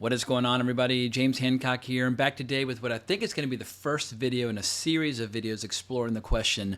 What is going on, everybody? James Hancock here. I'm back today with what I think is going to be the first video in a series of videos exploring the question,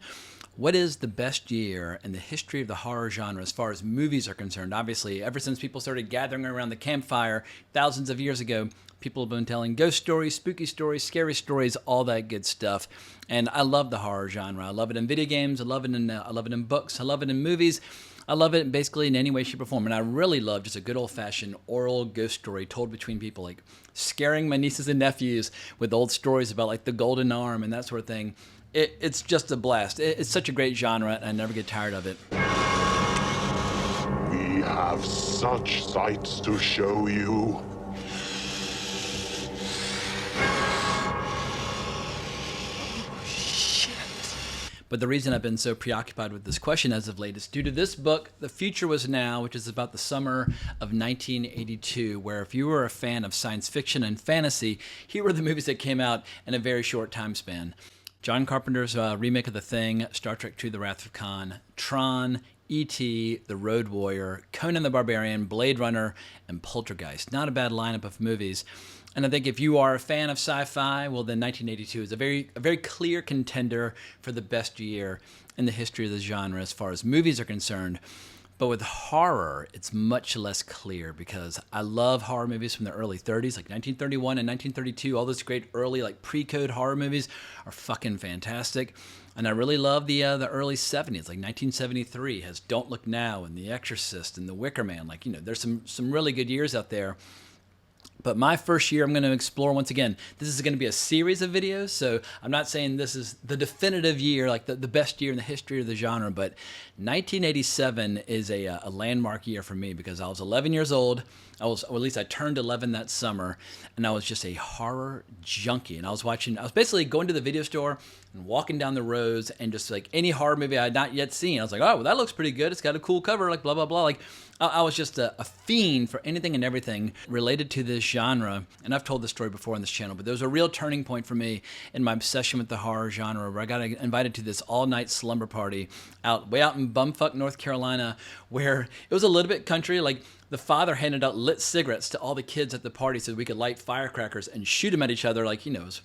what is the best year in the history of the horror genre as far as movies are concerned? Obviously, ever since people started gathering around the campfire thousands of years ago, people have been telling ghost stories, spooky stories, scary stories, all that good stuff. And I love the horror genre. I love it in video games. I love it in books. I love it in movies. I love it basically in any way, shape, or form. And I really love just a good old-fashioned oral ghost story told between people, like scaring my nieces and nephews with old stories about like the golden arm and that sort of thing. It's just a blast. It's such a great genre, and I never get tired of it. We have such sights to show you. But the reason I've been so preoccupied with this question as of late is due to this book, The Future Was Now, which is about the summer of 1982, where if you were a fan of science fiction and fantasy, here were the movies that came out in a very short time span. John Carpenter's remake of The Thing, Star Trek II: The Wrath of Khan, Tron, E.T., The Road Warrior, Conan the Barbarian, Blade Runner, and Poltergeist. Not a bad lineup of movies. And I think if you are a fan of sci-fi, well, then 1982 is a very clear contender for the best year in the history of the genre as far as movies are concerned. But with horror, it's much less clear because I love horror movies from the early 30s, like 1931 and 1932. All those great early, like pre-code horror movies are fucking fantastic. And I really love the early 70s, like 1973 has Don't Look Now and The Exorcist and The Wicker Man. Like, you know, there's some really good years out there. But my first year, I'm going to explore, once again, this is going to be a series of videos, so I'm not saying this is the definitive year, like the best year in the history of the genre, but 1987 is a landmark year for me because I was 11 years old, or at least I turned 11 that summer, and I was just a horror junkie, and I was basically going to the video store and walking down the rows, and just like any horror movie I had not yet seen, I was like, oh, well, that looks pretty good, it's got a cool cover, like blah, blah, blah, like I was just a fiend for anything and everything related to this genre. And I've told this story before on this channel, but there was a real turning point for me in my obsession with the horror genre where I got invited to this all-night slumber party way out in bumfuck North Carolina, where it was a little bit country. Like the father handed out lit cigarettes to all the kids at the party so we could light firecrackers and shoot them at each other, like, it was,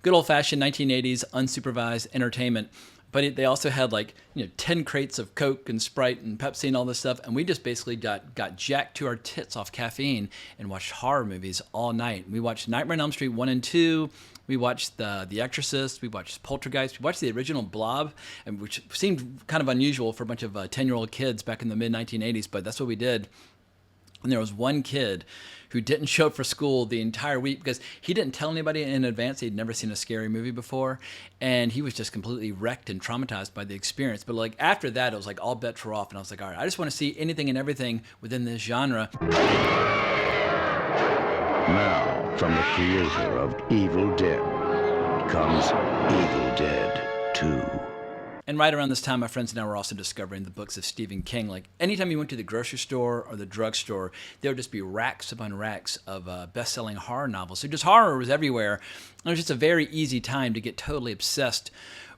good old-fashioned 1980s unsupervised entertainment. But they also had 10 crates of Coke and Sprite and Pepsi and all this stuff. And we just basically got jacked to our tits off caffeine and watched horror movies all night. We watched Nightmare on Elm Street 1 and 2. We watched The Exorcist. We watched Poltergeist. We watched the original Blob, which seemed kind of unusual for a bunch of 10-year-old kids back in the mid-1980s. But that's what we did. And there was one kid who didn't show up for school the entire week because he didn't tell anybody in advance. He'd never seen a scary movie before, and he was just completely wrecked and traumatized by the experience. But like after that, it was like all bets were off, and I was like, all right, I just want to see anything and everything within this genre. Now, from the creator of Evil Dead comes Evil Dead 2. And right around this time, my friends and I were also discovering the books of Stephen King. Like anytime you went to the grocery store or the drugstore, there would just be racks upon racks of best-selling horror novels. So just horror was everywhere. And it was just a very easy time to get totally obsessed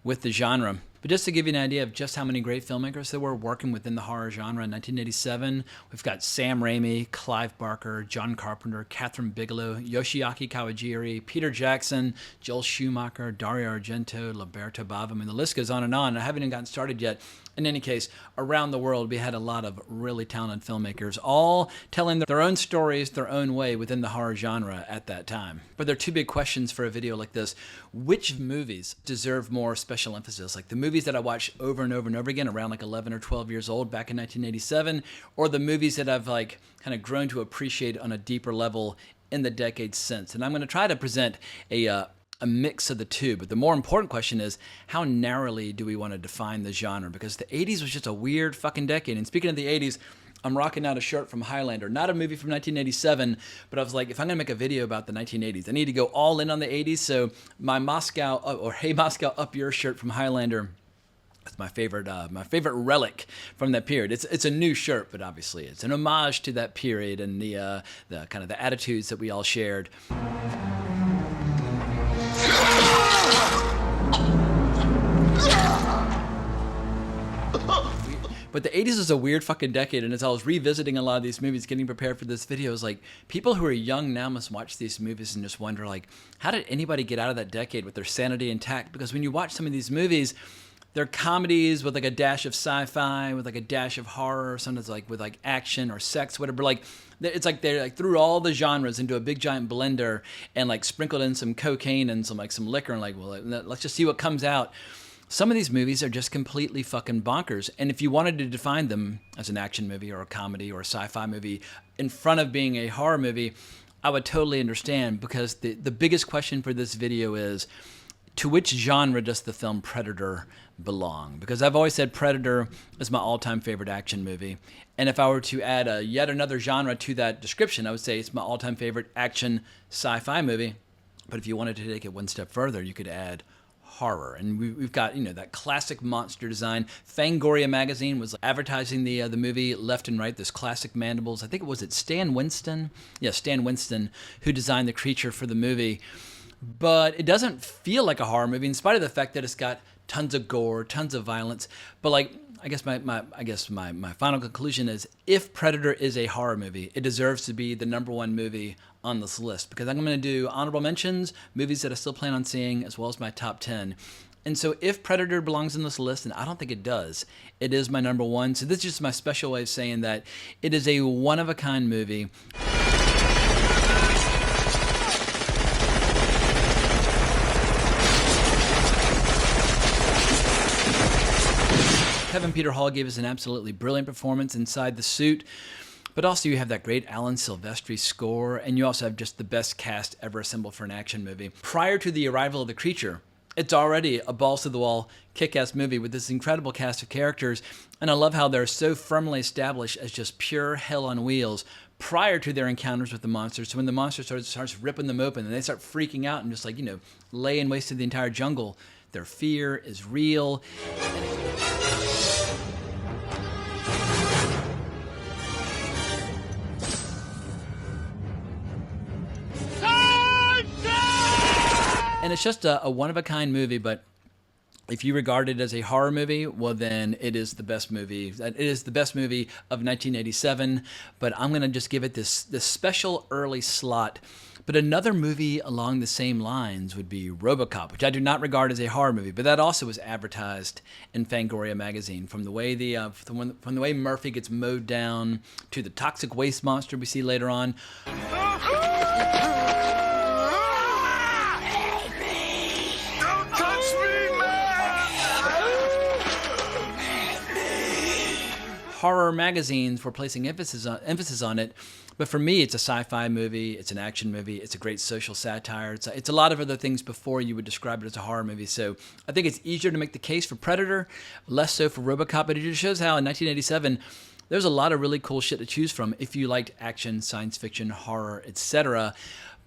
with the genre. But just to give you an idea of just how many great filmmakers there were working within the horror genre in 1987, we've got Sam Raimi, Clive Barker, John Carpenter, Catherine Bigelow, Yoshiaki Kawajiri, Peter Jackson, Joel Schumacher, Dario Argento, Roberto Bava. I mean, the list goes on and on. I haven't even gotten started yet. In any case, around the world, we had a lot of really talented filmmakers, all telling their own stories their own way within the horror genre at that time. But there are two big questions for a video like this. Which movies deserve more special emphasis? Like the movies that I watched over and over and over again around like 11 or 12 years old back in 1987, or the movies that I've kind of grown to appreciate on a deeper level in the decades since. And I'm going to try to present a mix of the two, but the more important question is how narrowly do we want to define the genre? Because the 80s was just a weird fucking decade. And speaking of the 80s, I'm rocking out a shirt from Highlander, not a movie from 1987, but I was like, if I'm gonna make a video about the 1980s, I need to go all in on the 80s. So my Moscow, or Hey Moscow Up Your shirt from Highlander, it's my favorite relic from that period. It's a new shirt, but obviously it's an homage to that period and the kind of the attitudes that we all shared. But the 80s was a weird fucking decade, and as I was revisiting a lot of these movies, getting prepared for this video, it's like, people who are young now must watch these movies and just wonder, like, how did anybody get out of that decade with their sanity intact? Because when you watch some of these movies, they're comedies with like a dash of sci-fi, with like a dash of horror, sometimes like with like action or sex, whatever. Like, it's like they like threw all the genres into a big giant blender and like sprinkled in some cocaine and some liquor and like, well, let's just see what comes out. Some of these movies are just completely fucking bonkers. And if you wanted to define them as an action movie or a comedy or a sci-fi movie in front of being a horror movie, I would totally understand, because the biggest question for this video is, to which genre does the film Predator belong? Because I've always said Predator is my all-time favorite action movie. And if I were to add yet another genre to that description, I would say it's my all-time favorite action sci-fi movie. But if you wanted to take it one step further, you could add horror. And we've got, that classic monster design. Fangoria magazine was advertising the movie left and right, those classic mandibles. I think it Stan Winston? Yeah, Stan Winston, who designed the creature for the movie. But it doesn't feel like a horror movie, in spite of the fact that it's got tons of gore, tons of violence. But like, I guess my final conclusion is, if Predator is a horror movie, it deserves to be the number one movie on this list, because I'm going to do honorable mentions, movies that I still plan on seeing, as well as my top 10. And so if Predator belongs in this list, and I don't think it does, it is my number one. So this is just my special way of saying that it is a one-of-a-kind movie. Kevin Peter Hall gave us an absolutely brilliant performance inside the suit, but also you have that great Alan Silvestri score, and you also have just the best cast ever assembled for an action movie. Prior to the arrival of the creature, it's already a balls-to-the-wall, kick-ass movie with this incredible cast of characters, and I love how they're so firmly established as just pure hell on wheels prior to their encounters with the monsters. So when the monster starts ripping them open and they start freaking out and just like, laying waste to the entire jungle, their fear is real. And it's just a one-of-a-kind movie, but if you regard it as a horror movie, well, then it is the best movie. It is the best movie of 1987, but I'm going to just give it this special early slot. But another movie along the same lines would be RoboCop, which I do not regard as a horror movie, but that also was advertised in Fangoria magazine. From the way from the way Murphy gets mowed down to the toxic waste monster we see later on. Horror magazines were placing emphasis on it, but for me, it's a sci-fi movie, it's an action movie, it's a great social satire, it's a lot of other things before you would describe it as a horror movie. So I think it's easier to make the case for Predator, less so for RoboCop, but it just shows how in 1987, there's a lot of really cool shit to choose from if you liked action, science fiction, horror, etc.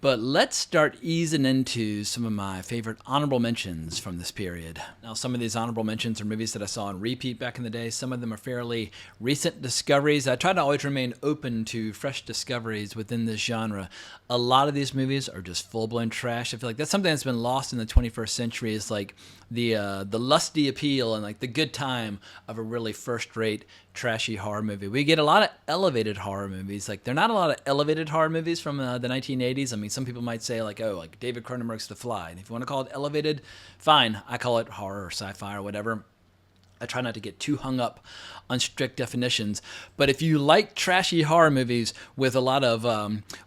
But let's start easing into some of my favorite honorable mentions from this period. Now, some of these honorable mentions are movies that I saw on repeat back in the day. Some of them are fairly recent discoveries. I try to always remain open to fresh discoveries within this genre. A lot of these movies are just full-blown trash. I feel like that's something that's been lost in the 21st century, is like the lusty appeal and like the good time of a really first-rate trashy horror movie. We get a lot of elevated horror movies. Like, there are not a lot of elevated horror movies from the 1980s. I mean, some people might say like David Cronenberg's The Fly. And if you want to call it elevated, fine. I call it horror or sci-fi or whatever. I try not to get too hung up on strict definitions. But if you like trashy horror movies with a lot of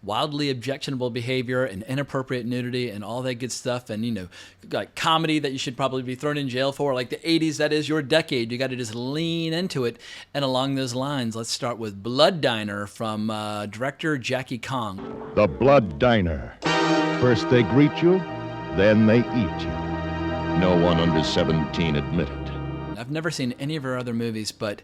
wildly objectionable behavior and inappropriate nudity and all that good stuff, and, like comedy that you should probably be thrown in jail for, like the 80s, that is your decade. You got to just lean into it. And along those lines, let's start with Blood Diner from director Jackie Kong. The Blood Diner. First they greet you, then they eat you. No one under 17 admitted. I've never seen any of her other movies, but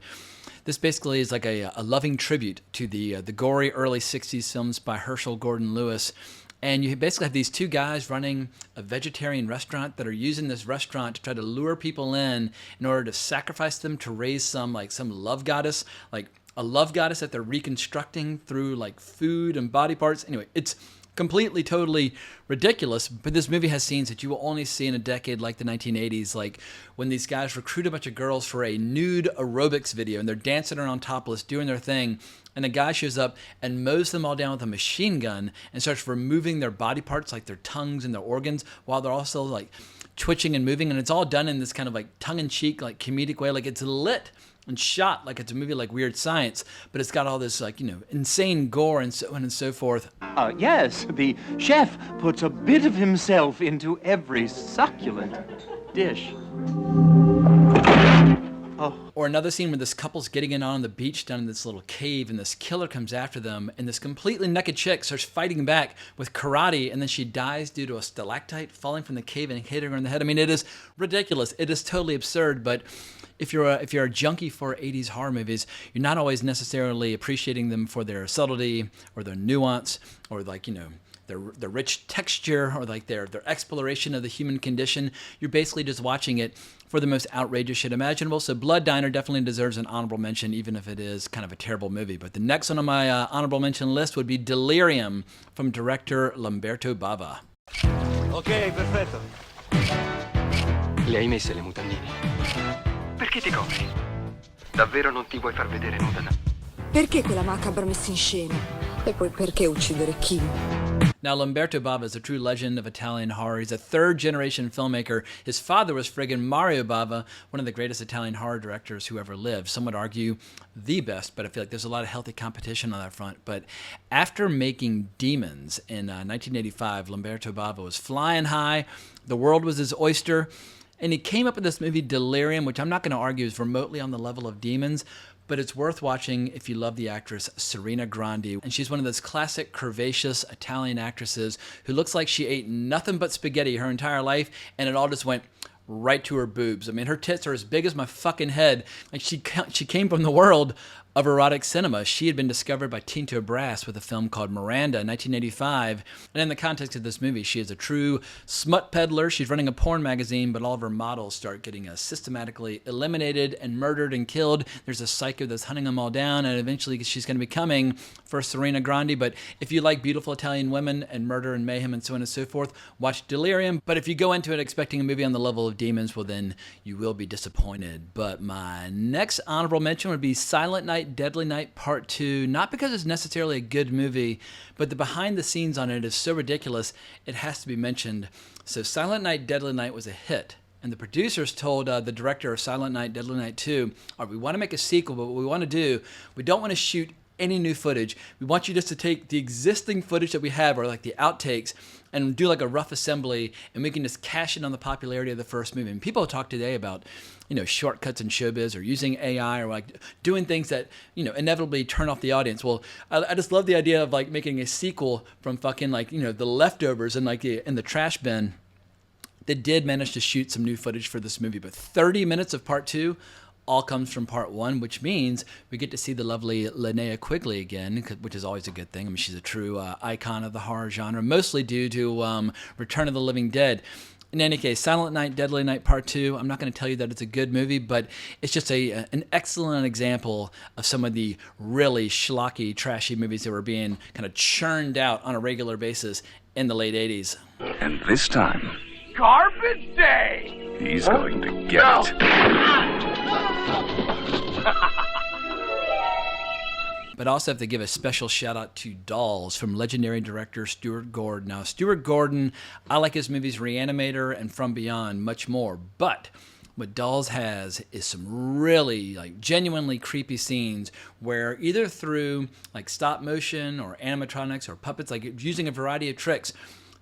this basically is like a loving tribute to the gory early 60s films by Herschel Gordon Lewis. And you basically have these two guys running a vegetarian restaurant that are using this restaurant to try to lure people in order to sacrifice them to raise some love goddess, like a love goddess that they're reconstructing through like food and body parts. Anyway, it's completely, totally ridiculous. But this movie has scenes that you will only see in a decade like the 1980s, like when these guys recruit a bunch of girls for a nude aerobics video and they're dancing around topless, doing their thing. And a guy shows up and mows them all down with a machine gun and starts removing their body parts, like their tongues and their organs, while they're also like twitching and moving. And it's all done in this kind of like tongue-in-cheek, like comedic way. Like it's lit and shot like it's a movie like Weird Science, but it's got all this like, insane gore and so on and so forth. Yes, the chef puts a bit of himself into every succulent dish. Or another scene where this couple's getting it on the beach down in this little cave, and this killer comes after them, and this completely naked chick starts fighting back with karate, and then she dies due to a stalactite falling from the cave and hitting her in the head. I mean, it is ridiculous. It is totally absurd, but if you're a junkie for 80s horror movies, you're not always necessarily appreciating them for their subtlety or their nuance or like, their rich texture or like their exploration of the human condition. You're basically just watching it for the most outrageous shit imaginable. So Blood Diner definitely deserves an honorable mention, even if it is kind of a terrible movie. But the next one on my honorable mention list would be Delirium from director Lamberto Bava. Ok, perfetto. Le hai messe le mutandine? Perché ti copri? Davvero non ti vuoi far vedere nuda? Perché quella macabra messa in scena? E poi perché uccidere Kim? Now, Lamberto Bava is a true legend of Italian horror. He's a third-generation filmmaker. His father was friggin' Mario Bava, one of the greatest Italian horror directors who ever lived. Some would argue the best, but I feel like there's a lot of healthy competition on that front. But after making Demons in 1985, Lamberto Bava was flying high. The world was his oyster. And he came up with this movie Delirium, which I'm not going to argue is remotely on the level of Demons, but it's worth watching if you love the actress Serena Grandi. And she's one of those classic curvaceous Italian actresses who looks like she ate nothing but spaghetti her entire life, and it all just went right to her boobs. I mean, her tits are as big as my fucking head. Like she came from the world of erotic cinema. She had been discovered by Tinto Brass with a film called Miranda in 1985. And in the context of this movie, she is a true smut peddler. She's running a porn magazine, but all of her models start getting systematically eliminated and murdered and killed. There's a psycho that's hunting them all down, and eventually she's going to be coming for Serena Grandi. But if you like beautiful Italian women and murder and mayhem and so on and so forth, watch Delirium. But if you go into it expecting a movie on the level of Demons, well, then you will be disappointed. But my next honorable mention would be Silent Night, Deadly Night Part 2, not because it's necessarily a good movie, but the behind the scenes on it is so ridiculous, it has to be mentioned. So Silent Night, Deadly Night was a hit, and the producers told the director of Silent Night, Deadly Night 2, all right, we want to make a sequel, but what we want to do, we don't want to shoot any new footage. We want you just to take the existing footage that we have, or like the outtakes, and do like a rough assembly, and we can just cash in on the popularity of the first movie. And people talk today about, shortcuts in showbiz or using AI or like doing things that, inevitably turn off the audience. Well, I just love the idea of like making a sequel from fucking like, the leftovers and like in the trash bin. They did manage to shoot some new footage for this movie, but 30 minutes of part 2 all comes from part 1, which means we get to see the lovely Linnea Quigley again, which is always a good thing. I mean, she's a true icon of the horror genre, mostly due to Return of the Living Dead. In any case, Silent Night, Deadly Night Part 2, I'm not going to tell you that it's a good movie, but it's just an excellent example of some of the really schlocky, trashy movies that were being kind of churned out on a regular basis in the late 80s. And this time, Garbage Day! he's going to get it. But I also have to give a special shout out to Dolls from legendary director Stuart Gordon. Now, Stuart Gordon, I like his movies Reanimator and From Beyond much more, but what Dolls has is some really like genuinely creepy scenes where either through like stop motion or animatronics or puppets, like using a variety of tricks,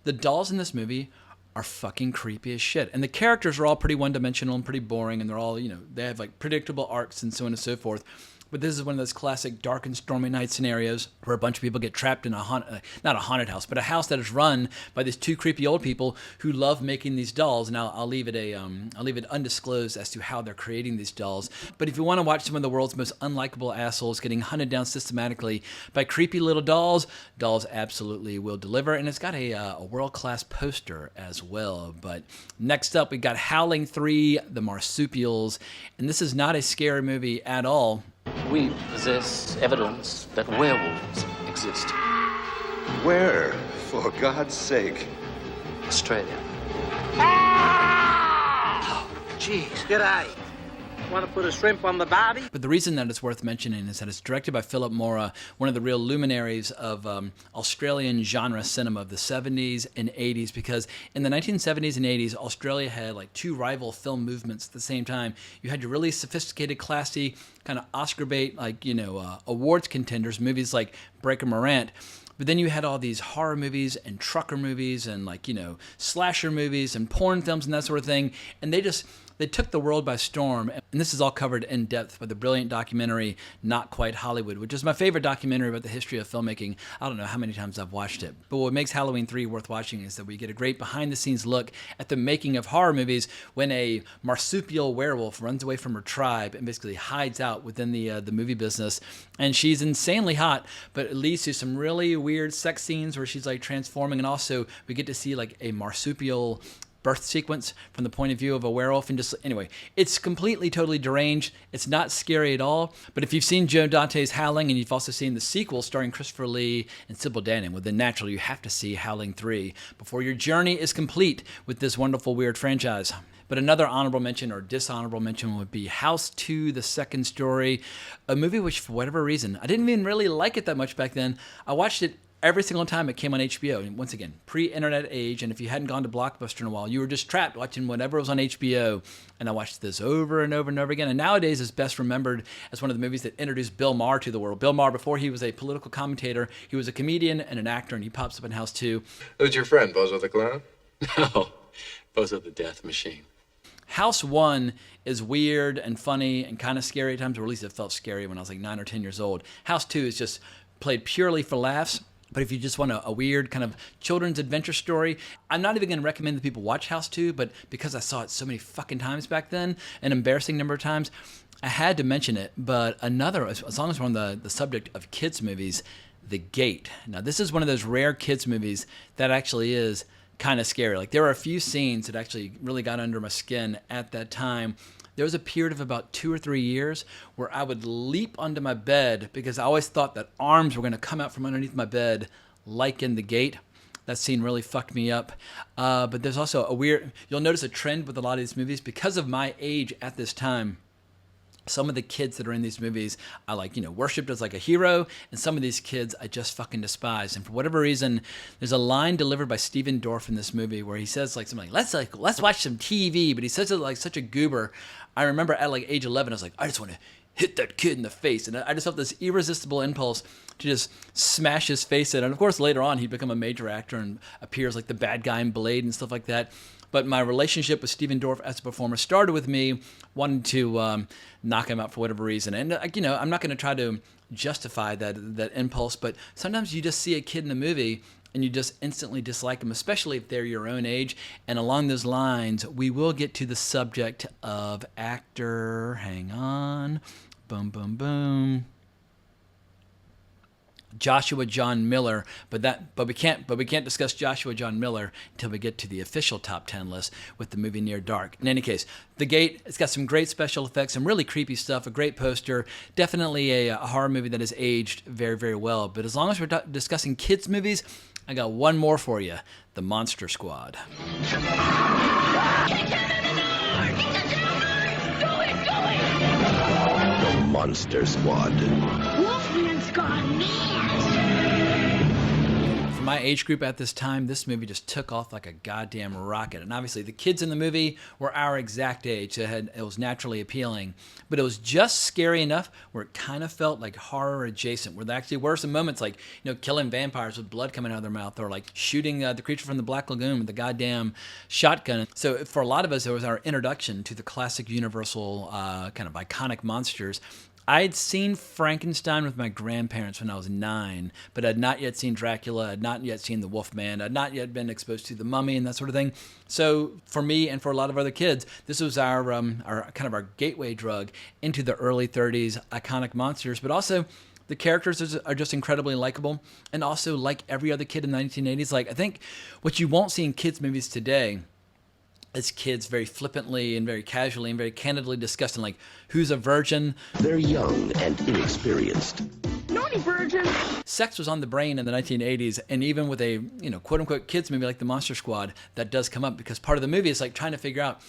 the dolls in this movie are fucking creepy as shit. And the characters are all pretty one-dimensional and pretty boring, and they're all, they have like predictable arcs and so on and so forth. But this is one of those classic dark and stormy night scenarios where a bunch of people get trapped in not a haunted house, but a house that is run by these two creepy old people who love making these dolls. Now I'll leave it undisclosed as to how they're creating these dolls. But if you want to watch some of the world's most unlikable assholes getting hunted down systematically by creepy little dolls, Dolls absolutely will deliver. And it's got a world-class poster as well. But next up, we got Howling 3, The Marsupials. And this is not a scary movie at all. We possess evidence that werewolves exist. Where, for God's sake? Australia. Jeez, g'day. Want to put a shrimp on the barbie? But the reason that it's worth mentioning is that it's directed by Philip Mora, one of the real luminaries of Australian genre cinema of the 70s and 80s, because in the 1970s and 80s, Australia had like two rival film movements at the same time. You had your really sophisticated, classy, kind of Oscar bait, like, awards contenders, movies like Breaker Morant. But then you had all these horror movies and trucker movies and slasher movies and porn films and that sort of thing. And they took the world by storm. And this is all covered in depth by the brilliant documentary Not Quite Hollywood, which is my favorite documentary about the history of filmmaking. I don't know how many times I've watched it. But what makes Halloween 3 worth watching is that we get a great behind-the-scenes look at the making of horror movies when a marsupial werewolf runs away from her tribe and basically hides out within the movie business. And she's insanely hot, but it leads to some really weird sex scenes where she's like transforming. And also we get to see like a marsupial birth sequence from the point of view of a werewolf. And just anyway, it's completely, totally deranged. It's not scary at all. But if you've seen Joe Dante's Howling and you've also seen the sequel starring Christopher Lee and Sybil Danning, well, then naturally you have to see Howling 3 before your journey is complete with this wonderful, weird franchise. But another honorable mention or dishonorable mention would be House 2, The Second Story, a movie which, for whatever reason, I didn't even really like it that much back then. I watched it every single time it came on HBO. And once again, pre-internet age, and if you hadn't gone to Blockbuster in a while, you were just trapped watching whatever was on HBO. And I watched this over and over and over again. And nowadays it's best remembered as one of the movies that introduced Bill Maher to the world. Bill Maher, before he was a political commentator, he was a comedian and an actor, and he pops up in House 2. Who's your friend, Bozo the Clown? No, Bozo the Death Machine. House 1 is weird and funny and kind of scary at times, or at least it felt scary when I was like 9 or 10 years old. House 2 is just played purely for laughs. But if you just want a weird kind of children's adventure story, I'm not even going to recommend that people watch House 2, but because I saw it so many fucking times back then, an embarrassing number of times, I had to mention it. But another, as long as we're on the subject of kids' movies, The Gate. Now, this is one of those rare kids' movies that actually is kind of scary. Like, there are a few scenes that actually really got under my skin at that time. There was a period of about 2 or 3 years where I would leap onto my bed because I always thought that arms were going to come out from underneath my bed, like in The Gate. That scene really fucked me up. But there's also you'll notice a trend with a lot of these movies because of my age at this time. Some of the kids that are in these movies I worshipped as like a hero, and some of these kids I just fucking despise. And for whatever reason, there's a line delivered by Steven Dorff in this movie where he says like something like, let's watch some TV, but he says it like such a goober. I remember at like age 11, I was like, I just want to hit that kid in the face, and I just felt this irresistible impulse to just smash his face in. And of course, later on, he'd become a major actor and appears like the bad guy in Blade and stuff like that. But my relationship with Steven Dorff as a performer started with me wanting to knock him out for whatever reason. And, I'm not going to try to justify that impulse, but sometimes you just see a kid in a movie and you just instantly dislike them, especially if they're your own age. And along those lines, we will get to the subject of actor. Hang on. Boom, boom, boom. Joshua John Miller, but we can't discuss Joshua John Miller until we get to the official top 10 list with the movie Near Dark. In any case, The Gate, it's got some great special effects, some really creepy stuff, a great poster, definitely a horror movie that has aged very, very well. But as long as we're discussing kids movies, I got one more for you, The Monster Squad. The Monster Squad. Wolfman's gone mad. For my age group at this time, this movie just took off like a goddamn rocket. And obviously the kids in the movie were our exact age. It was naturally appealing. But it was just scary enough where it kind of felt like horror adjacent, where there actually were some moments like, killing vampires with blood coming out of their mouth, or like shooting the creature from the Black Lagoon with the goddamn shotgun. So for a lot of us, it was our introduction to the classic Universal kind of iconic monsters. I'd seen Frankenstein with my grandparents when I was 9, but I'd not yet seen Dracula, I'd not yet seen the Wolfman, I'd not yet been exposed to the Mummy and that sort of thing. So for me and for a lot of other kids, this was our kind of our gateway drug into the early 30s iconic monsters, but also the characters are just incredibly likable, and also like every other kid in the 1980s, like I think what you won't see in kids movies today as kids very flippantly and very casually and very candidly discussing, like, who's a virgin? They're young and inexperienced. No, any virgins. Sex was on the brain in the 1980s, and even with a, quote-unquote kids movie like The Monster Squad, that does come up because part of the movie is like trying to figure out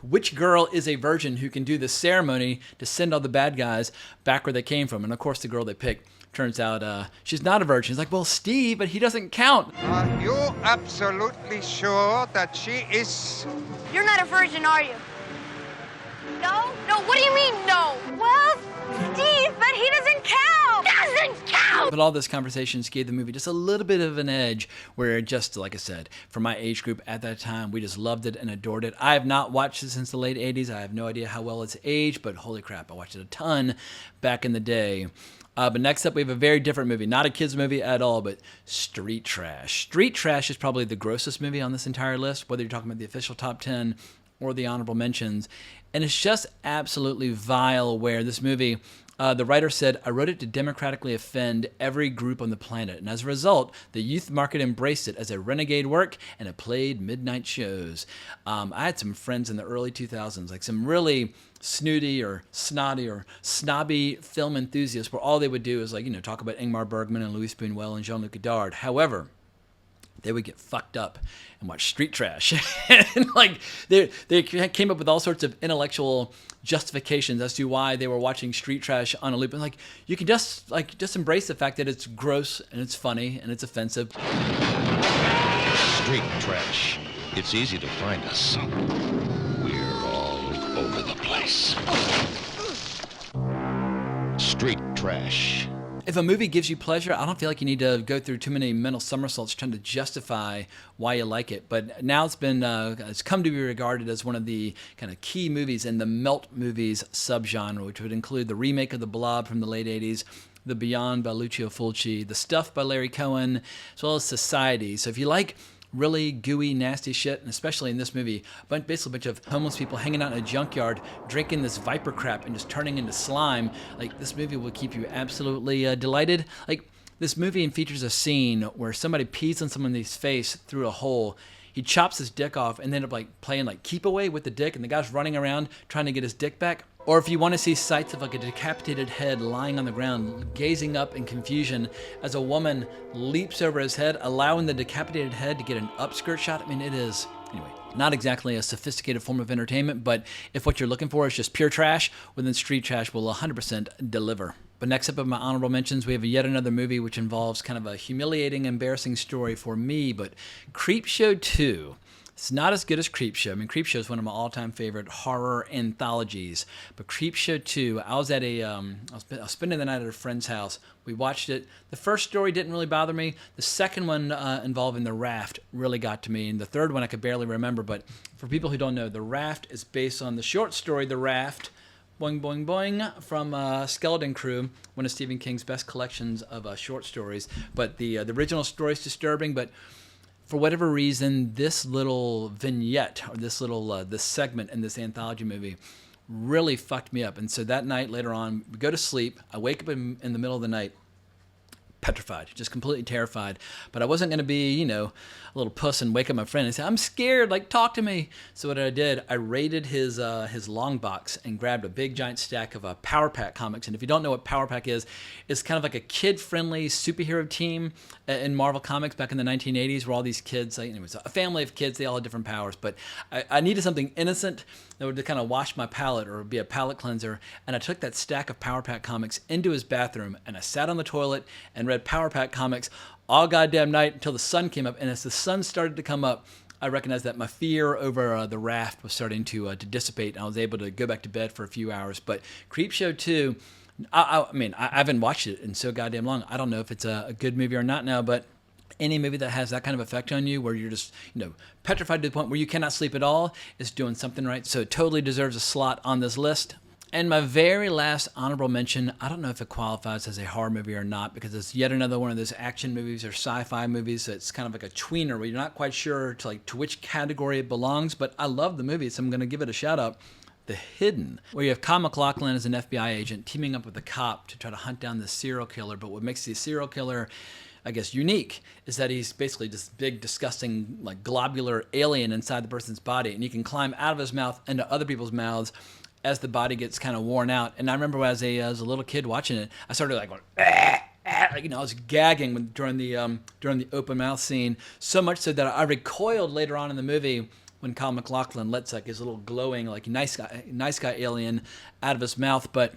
which girl is a virgin who can do the ceremony to send all the bad guys back where they came from. And of course, the girl they pick turns out she's not a virgin. He's like, well, Steve, but he doesn't count. Are you absolutely sure that she is? You're not a virgin, are you? No? No, what do you mean, no? Well, Steve, but he doesn't count! Doesn't count! But all this conversations gave the movie just a little bit of an edge where just, like I said, for my age group at that time, we just loved it and adored it. I have not watched it since the late 80s. I have no idea how well it's aged, but holy crap, I watched it a ton back in the day. But next up, we have a very different movie. Not a kids movie at all, but Street Trash. Street Trash is probably the grossest movie on this entire list, whether you're talking about the official top 10 or the honorable mentions. And it's just absolutely vile where this movie, the writer said, I wrote it to democratically offend every group on the planet. And as a result, the youth market embraced it as a renegade work, and it played midnight shows. I had some friends in the early 2000s, like some really snooty or snotty or snobby film enthusiasts where all they would do is talk about Ingmar Bergman and Louis Buñuel and Jean-Luc Godard. However, they would get fucked up and watch Street Trash. And they came up with all sorts of intellectual justifications as to why they were watching Street Trash on a loop. And you can just embrace the fact that it's gross and it's funny and it's offensive. Street Trash. It's easy to find us. We're all over the place. Street Trash. If a movie gives you pleasure, I don't feel like you need to go through too many mental somersaults trying to justify why you like it. But now it's come to be regarded as one of the kind of key movies in the melt movies subgenre, which would include the remake of The Blob from the late 80s, The Beyond by Lucio Fulci, The Stuff by Larry Cohen, as well as Society. So if you like really gooey, nasty shit, and especially in this movie, basically a bunch of homeless people hanging out in a junkyard, drinking this viper crap and just turning into slime, this movie will keep you absolutely delighted. This movie features a scene where somebody pees on someone's face through a hole. He chops his dick off and then end up playing keep away with the dick, and the guy's running around trying to get his dick back. Or if you want to see sights of a decapitated head lying on the ground, gazing up in confusion as a woman leaps over his head, allowing the decapitated head to get an upskirt shot. I mean, it is, anyway, not exactly a sophisticated form of entertainment, but if what you're looking for is just pure trash, well then Street Trash will 100% deliver. But next up in my honorable mentions, we have yet another movie which involves kind of a humiliating, embarrassing story for me, but Creepshow 2. It's not as good as Creepshow. I mean, Creepshow is one of my all-time favorite horror anthologies. But Creepshow 2, I was spending the night at a friend's house. We watched it. The first story didn't really bother me. The second one involving the raft really got to me. And the third one I could barely remember. But for people who don't know, The Raft is based on the short story The Raft, Boing Boing Boing, from Skeleton Crew, one of Stephen King's best collections of short stories. But the original story is disturbing, but for whatever reason, this little vignette, or this segment in this anthology movie really fucked me up. And so that night, later on, we go to sleep. I wake up in the middle of the night, petrified, just completely terrified. But I wasn't going to be, a little puss and wake up my friend and say, I'm scared, talk to me. So what I did, I raided his long box and grabbed a big giant stack of Power Pack comics. And if you don't know what Power Pack is, it's kind of like a kid-friendly superhero team in Marvel Comics back in the 1980s, where all these kids, it was a family of kids, they all had different powers. But I needed something innocent that would kind of wash my palate or be a palate cleanser. And I took that stack of Power Pack comics into his bathroom, and I sat on the toilet and read Power Pack comics all goddamn night until the sun came up. And as the sun started to come up, I recognized that my fear over the raft was starting to dissipate, and I was able to go back to bed for a few hours. But Creepshow 2, I haven't watched it in so goddamn long. I don't know if it's a good movie or not now, but any movie that has that kind of effect on you where you're just, petrified to the point where you cannot sleep at all is doing something right. So it totally deserves a slot on this list. And my very last honorable mention, I don't know if it qualifies as a horror movie or not, because it's yet another one of those action movies or sci-fi movies that's kind of like a tweener where you're not quite sure to which category it belongs, but I love the movie, so I'm going to give it a shout out. The Hidden, where you have Kyle MacLachlan as an FBI agent teaming up with a cop to try to hunt down the serial killer. But what makes the serial killer, I guess, unique is that he's basically this big, disgusting, globular alien inside the person's body, and you can climb out of his mouth into other people's mouths as the body gets kind of worn out. And I remember as a little kid watching it, I started going, I was gagging during the open mouth scene, so much so that I recoiled later on in the movie when Kyle MacLachlan lets like his little glowing like nice guy alien out of his mouth. But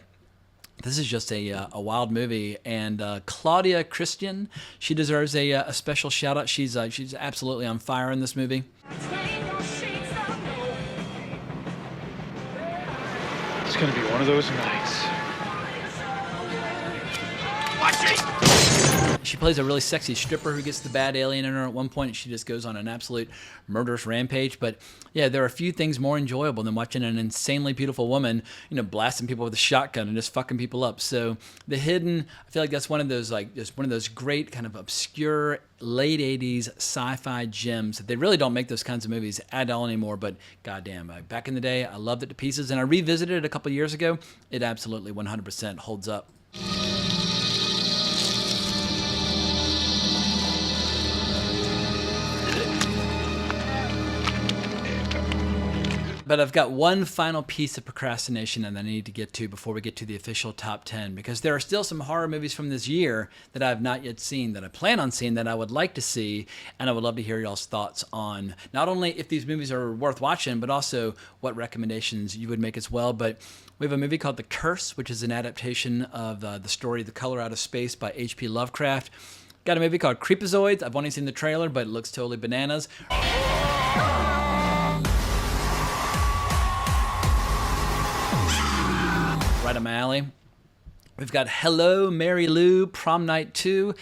this is just a wild movie, and Claudia Christian, she deserves a special shout out. She's absolutely on fire in this movie. It's gonna be one of those nights. She plays a really sexy stripper who gets the bad alien in her at one point, and she just goes on an absolute murderous rampage. But yeah, there are a few things more enjoyable than watching an insanely beautiful woman, blasting people with a shotgun and just fucking people up. So The Hidden, I feel like that's one of those great kind of obscure late 80s sci-fi gems that they really don't make those kinds of movies at all anymore. But goddamn, back in the day, I loved it to pieces, and I revisited it a couple years ago. It absolutely 100% holds up. But I've got one final piece of procrastination that I need to get to before we get to the official top 10, because there are still some horror movies from this year that I have not yet seen, that I plan on seeing, that I would like to see, and I would love to hear y'all's thoughts on not only if these movies are worth watching, but also what recommendations you would make as well. But we have a movie called The Curse, which is an adaptation of the story The Color Out of Space by H.P. Lovecraft. Got a movie called Creepazoids. I've only seen the trailer, but it looks totally bananas. Right up my alley. We've got Hello, Mary Lou, Prom Night 2,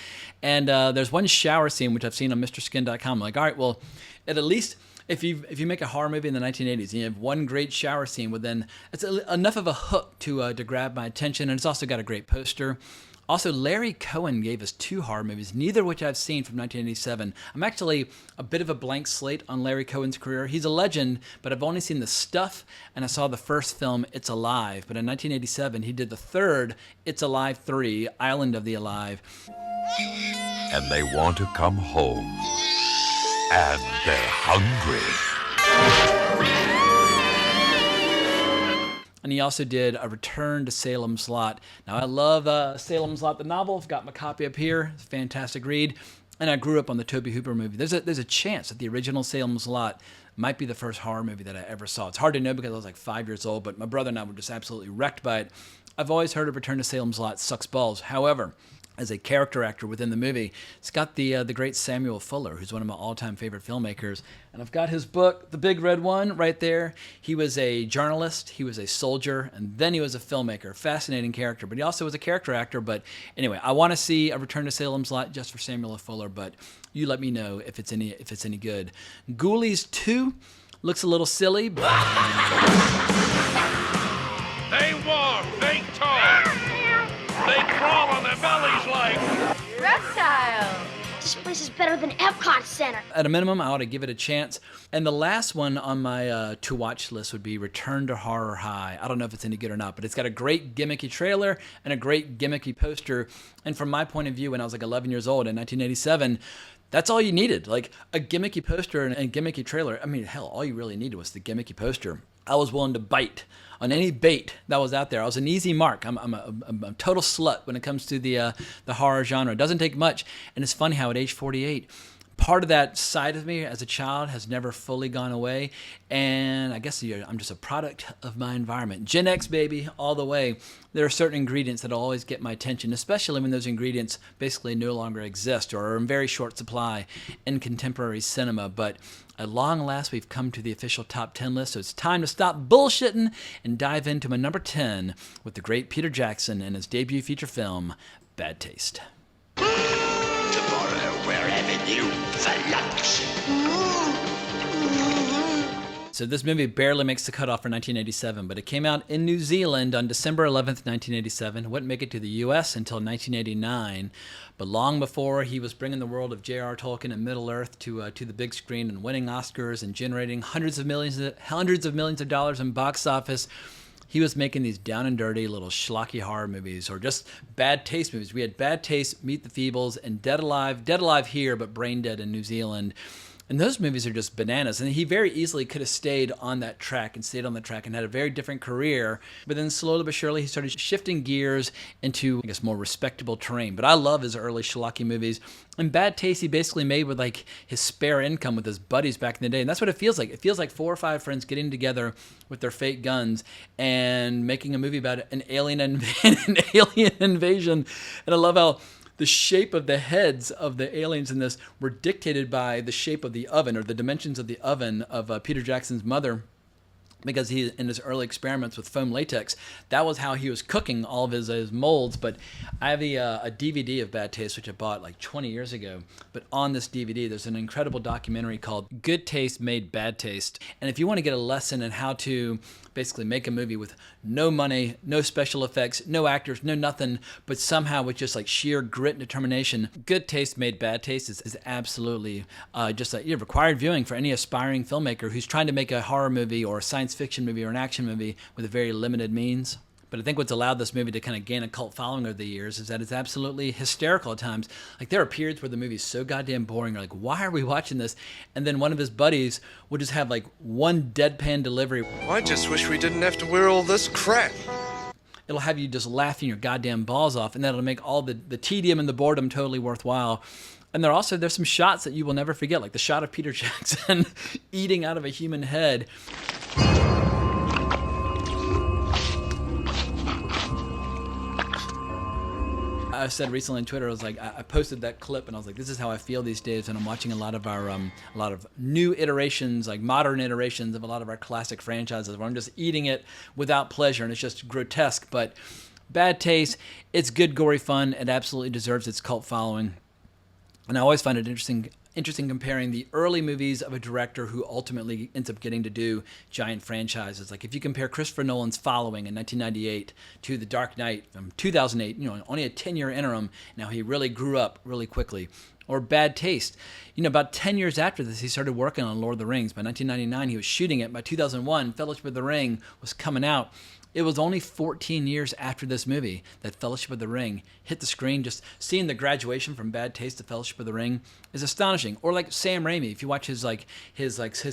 and there's one shower scene which I've seen on MrSkin.com. I'm like, all right, well, at least if you make a horror movie in the 1980s and you have one great shower scene, well, then it's enough of a hook to grab my attention, and it's also got a great poster. Also, Larry Cohen gave us 2 horror movies, neither of which I've seen, from 1987. I'm actually a bit of a blank slate on Larry Cohen's career. He's a legend, but I've only seen The Stuff, and I saw the first film, It's Alive. But in 1987, he did the third, It's Alive 3, Island of the Alive. And they want to come home. And they're hungry. And he also did A Return to Salem's Lot. Now, I love Salem's Lot, the novel. I've got my copy up here. It's a fantastic read. And I grew up on the Tobe Hooper movie. There's a chance that the original Salem's Lot might be the first horror movie that I ever saw. It's hard to know because I was like 5 years old, but my brother and I were just absolutely wrecked by it. I've always heard of Return to Salem's Lot sucks balls. However, as a character actor within the movie, it's got the great Samuel Fuller, who's one of my all-time favorite filmmakers. And I've got his book, The Big Red One, right there. He was a journalist, he was a soldier, and then he was a filmmaker. Fascinating character, but he also was a character actor. But anyway, I want to see A Return to Salem's Lot just for Samuel Fuller, but you let me know if it's any good. Ghoulies 2 looks a little silly, but they walk, they talk, they crawl on their bellies like reptile. This place is better than Epcot Center. At a minimum, I ought to give it a chance. And the last one on my to-watch list would be Return to Horror High. I don't know if it's any good or not, but it's got a great gimmicky trailer and a great gimmicky poster. And from my point of view, when I was like 11 years old in 1987, that's all you needed. Like a gimmicky poster and a gimmicky trailer. I mean, hell, all you really needed was the gimmicky poster. I was willing to bite on any bait that was out there. I was an easy mark. I'm a total slut when it comes to the horror genre. It doesn't take much. And it's funny how at age 48, part of that side of me as a child has never fully gone away. And I guess I'm just a product of my environment. Gen X, baby, all the way. There are certain ingredients that always get my attention, especially when those ingredients basically no longer exist or are in very short supply in contemporary cinema. But at long last, we've come to the official top 10 list, so it's time to stop bullshitting and dive into my number 10 with the great Peter Jackson and his debut feature film, Bad Taste. Tomorrow we're having you for lunch. So this movie barely makes the cutoff for 1987, but it came out in New Zealand on December 11th, 1987. It wouldn't make it to the U.S. until 1989, but long before he was bringing the world of J.R. Tolkien and Middle-earth to the big screen and winning Oscars and generating hundreds of millions of dollars in box office, he was making these down and dirty little schlocky horror movies or just bad taste movies. We had Bad Taste, Meet the Feebles, and Dead Alive here, but Brain Dead in New Zealand. And those movies are just bananas. And he very easily could have stayed on that track and had a very different career. But then slowly but surely, he started shifting gears into, I guess, more respectable terrain. But I love his early schlocky movies. And Bad Taste, he basically made with like his spare income with his buddies back in the day. And that's what it feels like. It feels like 4 or 5 friends getting together with their fake guns and making a movie about an alien invasion. And I love how the shape of the heads of the aliens in this were dictated by the shape of the oven, or the dimensions of the oven of Peter Jackson's mother, because he, in his early experiments with foam latex, that was how he was cooking all of his molds. But I have a DVD of Bad Taste, which I bought like 20 years ago. But on this DVD, there's an incredible documentary called Good Taste Made Bad Taste. And if you want to get a lesson in how to basically make a movie with no money, no special effects, no actors, no nothing, but somehow with just like sheer grit and determination, Good Taste Made Bad Taste is absolutely just a required viewing for any aspiring filmmaker who's trying to make a horror movie or a science fiction movie or an action movie with a very limited means. But I think what's allowed this movie to kind of gain a cult following over the years is that it's absolutely hysterical at times. Like, there are periods where the movie's so goddamn boring, you're like, why are we watching this? And then one of his buddies would just have like one deadpan delivery. I just wish we didn't have to wear all this crap. It'll have you just laughing your goddamn balls off, and that'll make all the tedium and the boredom totally worthwhile. And there's some shots that you will never forget, like the shot of Peter Jackson eating out of a human head. I said recently on Twitter, I was like, I posted that clip and I was like, this is how I feel these days. And I'm watching a lot of new iterations, like modern iterations of a lot of our classic franchises, where I'm just eating it without pleasure, and it's just grotesque. But Bad Taste, it's good, gory fun. It absolutely deserves its cult following. And I always find it interesting comparing the early movies of a director who ultimately ends up getting to do giant franchises. Like if you compare Christopher Nolan's Following in 1998 to The Dark Knight from 2008, only a 10-year interim. Now he really grew up really quickly. Or Bad Taste. About 10 years after this, he started working on Lord of the Rings. By 1999, he was shooting it. By 2001, Fellowship of the Ring was coming out. It was only 14 years after this movie that Fellowship of the Ring hit the screen. Just seeing the graduation from Bad Taste to Fellowship of the Ring is astonishing. Or like Sam Raimi, if you watch his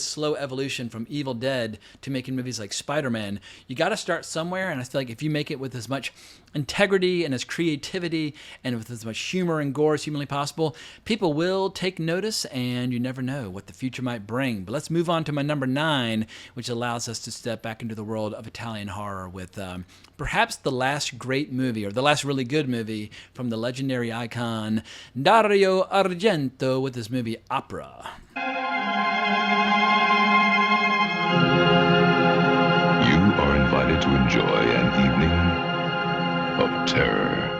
slow evolution from Evil Dead to making movies like Spider-Man, you got to start somewhere. And I feel like if you make it with as much integrity and as creativity and with as much humor and gore as humanly possible, people will take notice, and you never know what the future might bring. But let's move on to my number 9, which allows us to step back into the world of Italian horror with perhaps the last great movie, or the last really good movie, from the legendary icon Dario Argento with his movie Opera. You are invited to enjoy an evening of terror.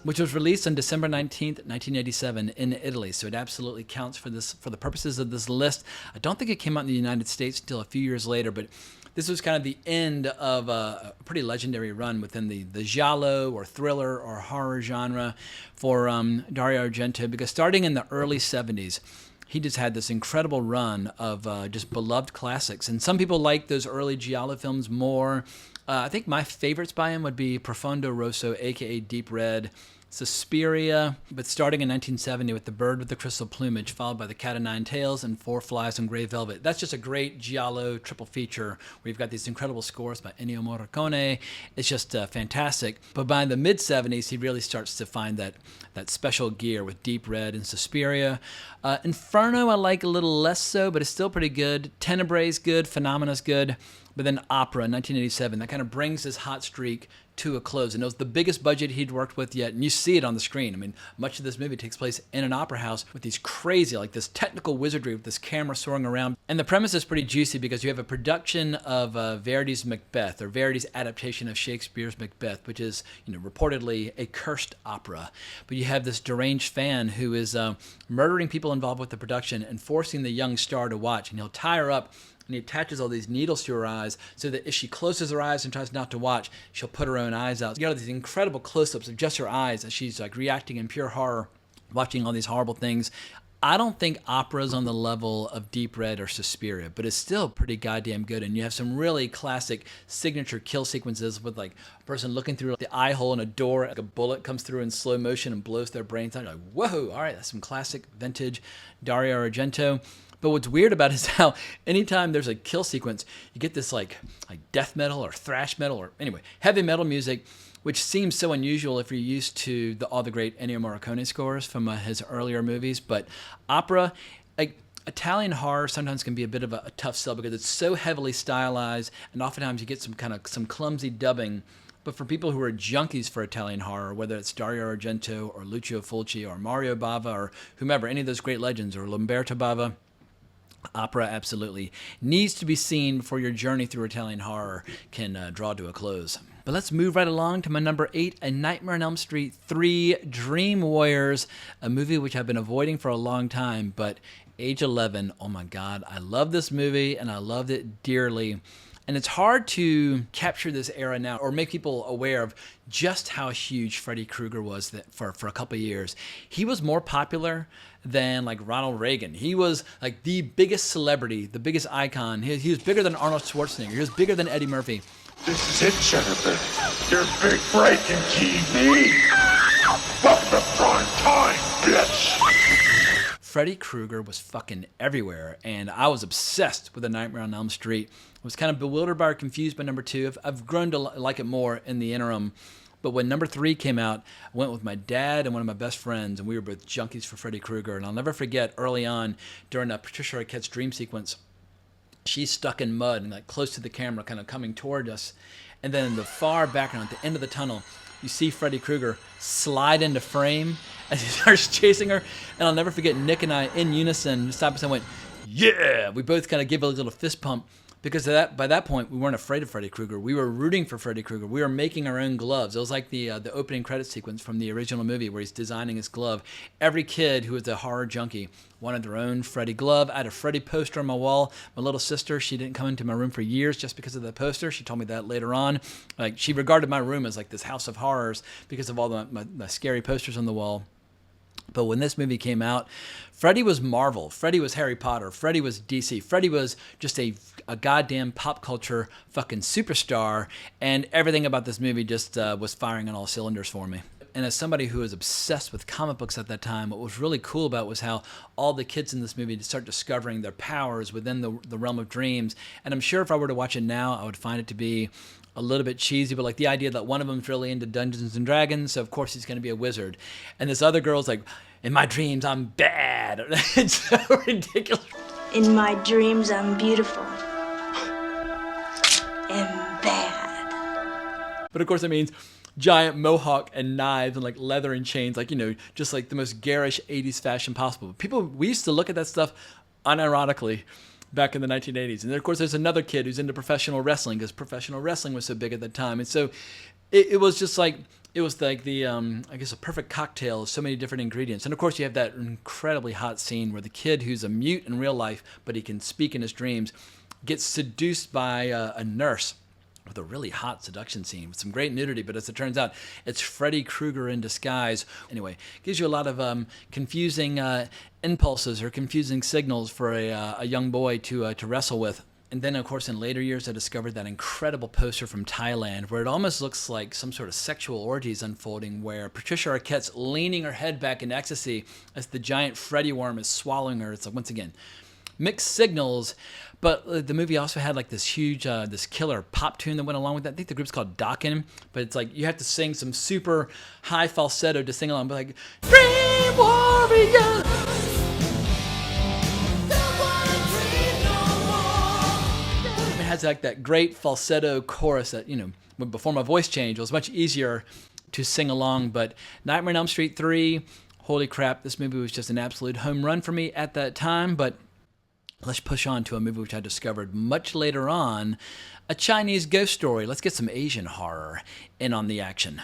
Which was released on December 19th, 1987 in Italy. So it absolutely counts for the purposes of this list. I don't think it came out in the United States until a few years later, but this was kind of the end of a pretty legendary run within the giallo or thriller or horror genre for Dario Argento, because starting in the early 70s, he just had this incredible run of just beloved classics. And some people like those early giallo films more. I think my favorites by him would be Profondo Rosso, a.k.a. Deep Red, Suspiria, but starting in 1970 with The Bird with the Crystal Plumage, followed by The Cat o' Nine Tails and Four Flies on Grey Velvet. That's just a great giallo triple feature where you've got these incredible scores by Ennio Morricone. It's just fantastic. But by the mid-70s, he really starts to find that special gear with Deep Red and Suspiria. Inferno I like a little less so, but it's still pretty good. Tenebrae's good, Phenomena's good. But then Opera in 1987, that kind of brings his hot streak to a close. And it was the biggest budget he'd worked with yet, and you see it on the screen. I mean, much of this movie takes place in an opera house with these crazy, like this technical wizardry with this camera soaring around. And the premise is pretty juicy because you have a production of Verdi's Macbeth, or Verdi's adaptation of Shakespeare's Macbeth, which is, reportedly a cursed opera. But you have this deranged fan who is murdering people involved with the production and forcing the young star to watch, and he'll tie her up, and he attaches all these needles to her eyes so that if she closes her eyes and tries not to watch, she'll put her own eyes out. You got these incredible close-ups of just her eyes as she's like reacting in pure horror, watching all these horrible things. I don't think Opera's on the level of Deep Red or Suspiria, but it's still pretty goddamn good. And you have some really classic signature kill sequences with like a person looking through the eye hole in a door, like a bullet comes through in slow motion and blows their brains out. You're like, whoa, all right, that's some classic vintage Dario Argento. But what's weird about it is how anytime there's a kill sequence, you get this like death metal or thrash metal or anyway, heavy metal music, which seems so unusual if you're used to all the great Ennio Morricone scores from his earlier movies. But opera, like Italian horror sometimes can be a bit of a tough sell because it's so heavily stylized, and oftentimes you get some clumsy dubbing. But for people who are junkies for Italian horror, whether it's Dario Argento or Lucio Fulci or Mario Bava or whomever, any of those great legends, or Lamberto Bava, opera absolutely needs to be seen before your journey through Italian horror can draw to a close. But let's move right along to my number 8, A Nightmare on Elm Street 3, Dream Warriors, a movie which I've been avoiding for a long time, but age 11, oh my God, I love this movie and I loved it dearly. And it's hard to capture this era now or make people aware of just how huge Freddy Krueger was for a couple of years. He was more popular than like Ronald Reagan. He was like the biggest celebrity, the biggest icon. He was bigger than Arnold Schwarzenegger. He was bigger than Eddie Murphy. This is it, Jennifer. Your big break in TV. Welcome to prime time, bitch. Freddy Krueger was fucking everywhere, and I was obsessed with A Nightmare on Elm Street. I was kind of bewildered by or confused by number 2. I've grown to like it more in the interim. But when number 3 came out, I went with my dad and one of my best friends, and we were both junkies for Freddy Krueger. And I'll never forget early on during Patricia Arquette's dream sequence, she's stuck in mud and like close to the camera, kind of coming toward us. And then in the far background, at the end of the tunnel, you see Freddy Krueger slide into frame as he starts chasing her. And I'll never forget Nick and I in unison stopped us and went, yeah! We both kind of gave a little fist pump. Because by that point, we weren't afraid of Freddy Krueger. We were rooting for Freddy Krueger. We were making our own gloves. It was like the opening credit sequence from the original movie where he's designing his glove. Every kid who was a horror junkie wanted their own Freddy glove. I had a Freddy poster on my wall. My little sister, she didn't come into my room for years just because of the poster. She told me that later on. Like, she regarded my room as like this house of horrors because of all my scary posters on the wall. But when this movie came out, Freddy was Marvel. Freddy was Harry Potter. Freddy was DC. Freddy was just a goddamn pop culture fucking superstar. And everything about this movie just was firing on all cylinders for me. And as somebody who was obsessed with comic books at that time, what was really cool about it was how all the kids in this movie start discovering their powers within the realm of dreams. And I'm sure if I were to watch it now, I would find it to be a little bit cheesy, but like the idea that one of them's really into Dungeons and Dragons, so of course he's going to be a wizard. And this other girl's like, in my dreams, I'm bad. It's so ridiculous. In my dreams, I'm beautiful. And bad. But of course it means giant mohawk and knives and like leather and chains, like, you know, just like the most garish 80s fashion possible. We used to look at that stuff unironically back in the 1980s. And then, of course, there's another kid who's into professional wrestling because professional wrestling was so big at that time. And so it was just like, it was like the, I guess, a perfect cocktail of so many different ingredients. And, of course, you have that incredibly hot scene where the kid who's a mute in real life, but he can speak in his dreams, gets seduced by a nurse with a really hot seduction scene with some great nudity. But as it turns out, it's Freddy Krueger in disguise. Anyway, gives you a lot of confusing impulses or confusing signals for a young boy to wrestle with. And then, of course, in later years, I discovered that incredible poster from Thailand where it almost looks like some sort of sexual orgies unfolding where Patricia Arquette's leaning her head back in ecstasy as the giant Freddy worm is swallowing her. It's like, once again, mixed signals. But the movie also had like this huge, this killer pop tune that went along with that. I think the group's called Dokken, but it's like you have to sing some super high falsetto to sing along, but like, Dream Warrior! It has like that great falsetto chorus that, you know, before my voice changed, it was much easier to sing along. But Nightmare on Elm Street 3, holy crap, this movie was just an absolute home run for me at that time. But let's push on to a movie which I discovered much later on, a Chinese ghost story. Let's get some Asian horror in on the action.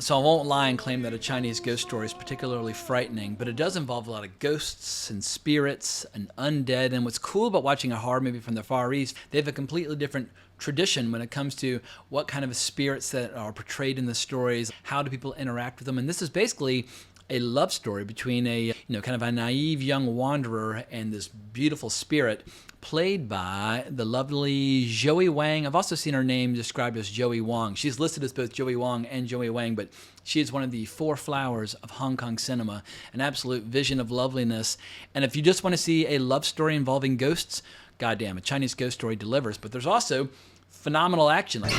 So I won't lie and claim that a Chinese ghost story is particularly frightening, but it does involve a lot of ghosts and spirits and undead. And what's cool about watching a horror movie from the Far East, they have a completely different tradition when it comes to what kind of spirits that are portrayed in the stories, how do people interact with them. And this is basically a love story between a, you know, kind of a naive young wanderer and this beautiful spirit played by the lovely Joey Wang. I've also seen her name described as Joey Wong. She's listed as both Joey Wong and Joey Wang, but she is one of the four flowers of Hong Kong cinema, an absolute vision of loveliness. And if you just want to see a love story involving ghosts, goddamn, a Chinese ghost story delivers. But there's also phenomenal action. Like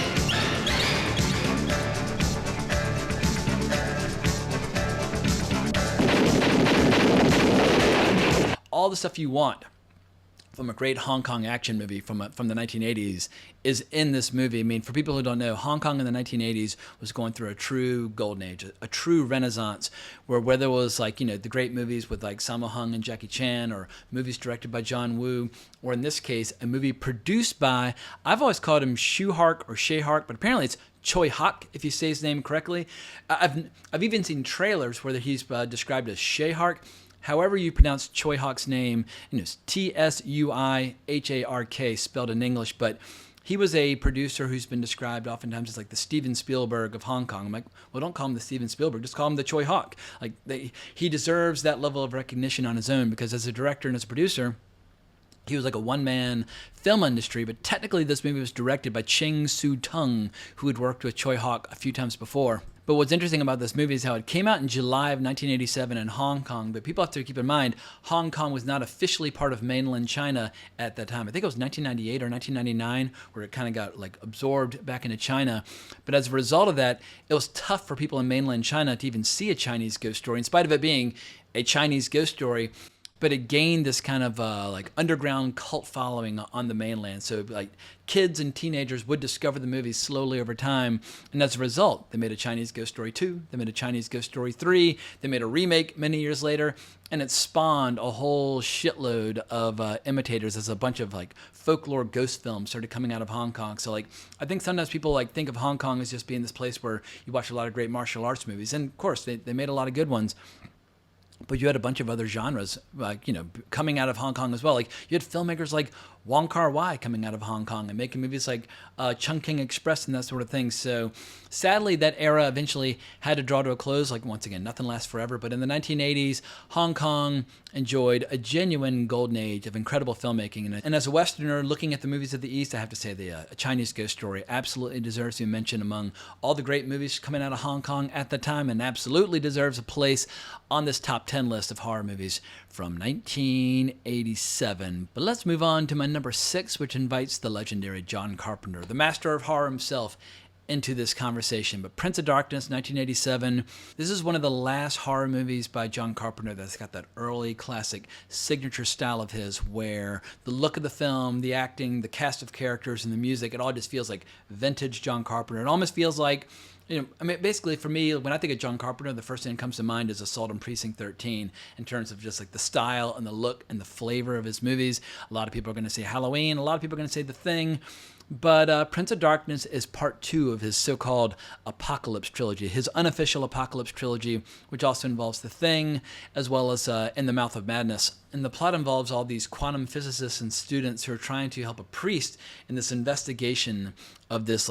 all the stuff you want from a great Hong Kong action movie from the 1980s is in this movie. I mean, for people who don't know, Hong Kong in the 1980s was going through a true golden age, a true renaissance, where there was like, you know, the great movies with like Sammo Hung and Jackie Chan, or movies directed by John Woo, or in this case, a movie produced by, I've always called him Shu Hark or Shea Hark, but apparently it's Choi Hak, if you say his name correctly. I've even seen trailers where he's described as Shea Hark. However you pronounce Choi Hak's name, you know, it's Tsuihark spelled in English, but he was a producer who's been described oftentimes as like the Steven Spielberg of Hong Kong. I'm like, well, don't call him the Steven Spielberg, just call him the Choi Hak. Like, he deserves that level of recognition on his own, because as a director and as a producer, he was like a one-man film industry, but technically this movie was directed by Cheng Su-tung, who had worked with Choi Hak a few times before. But what's interesting about this movie is how it came out in July of 1987 in Hong Kong, but people have to keep in mind, Hong Kong was not officially part of mainland China at that time. I think it was 1998 or 1999 where it kind of got like absorbed back into China. But as a result of that, it was tough for people in mainland China to even see a Chinese ghost story, in spite of it being a Chinese ghost story. But it gained this kind of like underground cult following on the mainland. So like kids and teenagers would discover the movie slowly over time. And as a result, they made a Chinese Ghost Story 2. They made a Chinese Ghost Story 3. They made a remake many years later. And it spawned a whole shitload of imitators as a bunch of like folklore ghost films started coming out of Hong Kong. So like I think sometimes people like think of Hong Kong as just being this place where you watch a lot of great martial arts movies. And of course, they made a lot of good ones. But you had a bunch of other genres, like, you know, coming out of Hong Kong as well. Like, you had filmmakers like Wong Kar-wai coming out of Hong Kong and making movies like Chungking Express and that sort of thing. So, sadly, that era eventually had to draw to a close. Like, once again, nothing lasts forever. But in the 1980s, Hong Kong enjoyed a genuine golden age of incredible filmmaking. And as a Westerner looking at the movies of the East, I have to say the Chinese Ghost Story absolutely deserves to be mentioned among all the great movies coming out of Hong Kong at the time, and absolutely deserves a place on this top 10 list of horror movies from 1987. But let's move on to my number 6, which invites the legendary John Carpenter, the master of horror himself, into this conversation. But Prince of Darkness, 1987. This is one of the last horror movies by John Carpenter that's got that early classic signature style of his, where the look of the film, the acting, the cast of characters, and the music, it all just feels like vintage John Carpenter. It almost feels like, you know, I mean, basically for me, when I think of John Carpenter, the first thing that comes to mind is Assault on Precinct 13 in terms of just like the style and the look and the flavor of his movies. A lot of people are going to say Halloween. A lot of people are going to say The Thing. But Prince of Darkness is part 2 of his so-called Apocalypse trilogy, his unofficial Apocalypse trilogy, which also involves The Thing, as well as In the Mouth of Madness. And the plot involves all these quantum physicists and students who are trying to help a priest in this investigation of this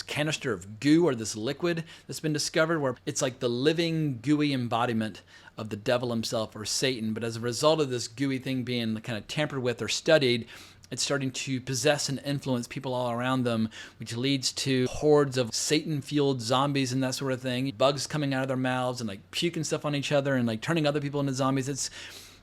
canister of goo, or this liquid that's been discovered, where it's like the living gooey embodiment of the devil himself, or Satan. But as a result of this gooey thing being kind of tampered with or studied, it's starting to possess and influence people all around them, which leads to hordes of Satan-fueled zombies and that sort of thing. Bugs coming out of their mouths and like puking stuff on each other and like turning other people into zombies.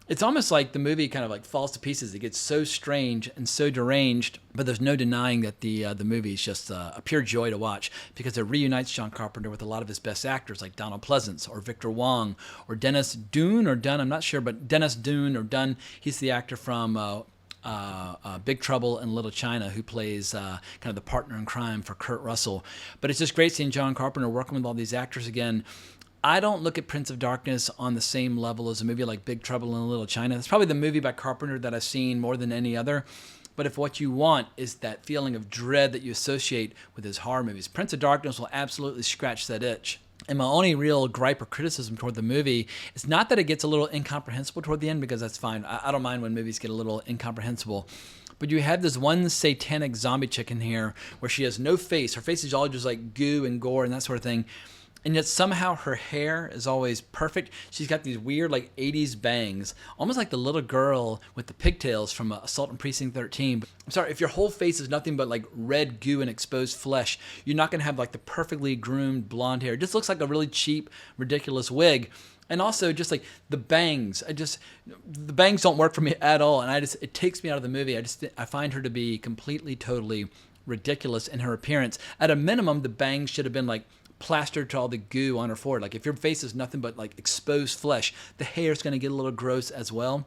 It's almost like the movie kind of like falls to pieces. It gets so strange and so deranged, but there's no denying that the movie is just a pure joy to watch, because it reunites John Carpenter with a lot of his best actors like Donald Pleasance or Victor Wong or Dennis Dun or Dunn. I'm not sure, but Dennis Dun or Dunn. He's the actor from Big Trouble in Little China, who plays kind of the partner in crime for Kurt Russell. But it's just great seeing John Carpenter working with all these actors again. I don't look at Prince of Darkness on the same level as a movie like Big Trouble in Little China. It's probably the movie by Carpenter that I've seen more than any other. But if what you want is that feeling of dread that you associate with his horror movies, Prince of Darkness will absolutely scratch that itch. And my only real gripe or criticism toward the movie is not that it gets a little incomprehensible toward the end, because that's fine. I don't mind when movies get a little incomprehensible. But you have this one satanic zombie chick in here where she has no face. Her face is all just like goo and gore and that sort of thing. And yet somehow her hair is always perfect. She's got these weird like 80s bangs, almost like the little girl with the pigtails from Assault on Precinct 13. I'm sorry, if your whole face is nothing but like red goo and exposed flesh, you're not going to have like the perfectly groomed blonde hair. It just looks like a really cheap, ridiculous wig. And also just like the bangs, the bangs don't work for me at all. And it takes me out of the movie. I find her to be completely, totally ridiculous in her appearance. At a minimum, the bangs should have been like plastered to all the goo on her forehead. Like if your face is nothing but like exposed flesh, the hair is going to get a little gross as well.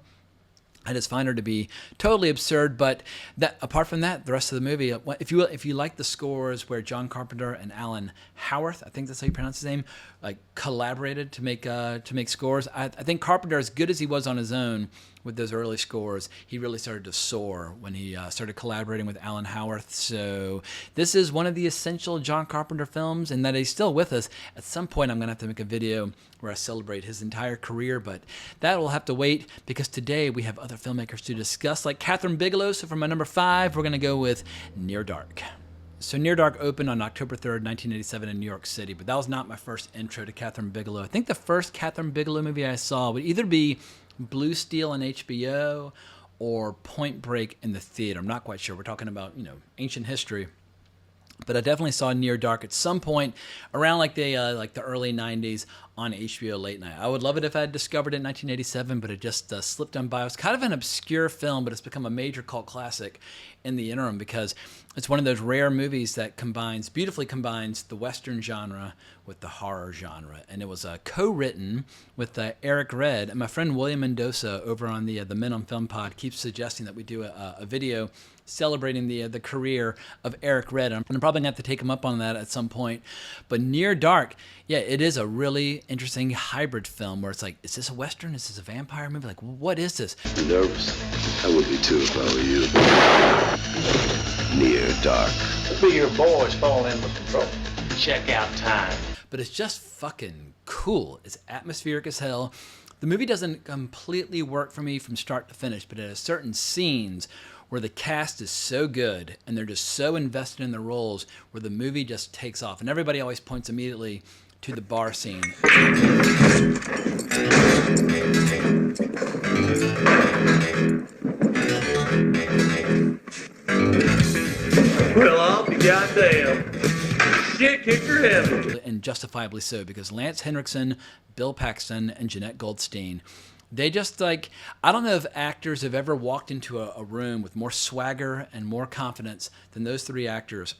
I just find her to be totally absurd. But that, apart from that, the rest of the movie, if you like the scores where John Carpenter and Alan Howarth, I think that's how you pronounce his name, like collaborated to make scores. I think Carpenter, as good as he was on his own with those early scores, he really started to soar when he started collaborating with Alan Howarth. So this is one of the essential John Carpenter films, and that he's still with us. At some point, I'm going to have to make a video where I celebrate his entire career, but that will have to wait because today we have other filmmakers to discuss, like Kathryn Bigelow. So for my number 5, we're going to go with Near Dark. So Near Dark opened on October 3rd, 1987 in New York City, but that was not my first intro to Kathryn Bigelow. I think the first Kathryn Bigelow movie I saw would either be Blue Steel on HBO or Point Break in the theater. I'm not quite sure. We're talking about, ancient history. But I definitely saw Near Dark at some point around like the early 90s on HBO late night. I would love it if I had discovered it in 1987, but it just slipped on by. It was kind of an obscure film, but it's become a major cult classic in the interim because it's one of those rare movies that beautifully combines the Western genre with the horror genre. And it was co-written with Eric Red, and my friend William Mendoza over on the Men on Film Pod keeps suggesting that we do a video celebrating the career of Eric Red. I'm probably going to have to take him up on that at some point. But Near Dark, yeah, it is a really interesting hybrid film where it's like, is this a Western? Is this a vampire movie? Like, what is this? You're nervous? I would be too if I were you. Near Dark. The bigger boys falling in with control. Check out time. But it's just fucking cool. It's atmospheric as hell. The movie doesn't completely work for me from start to finish, but it has certain scenes where the cast is so good and they're just so invested in their roles where the movie just takes off. And everybody always points immediately to the bar scene. Well, I'll be goddamn. Shit kicker heaven. And justifiably so, because Lance Henriksen, Bill Paxton, and Jeanette Goldstein, they just I don't know if actors have ever walked into a room with more swagger and more confidence than those three actors.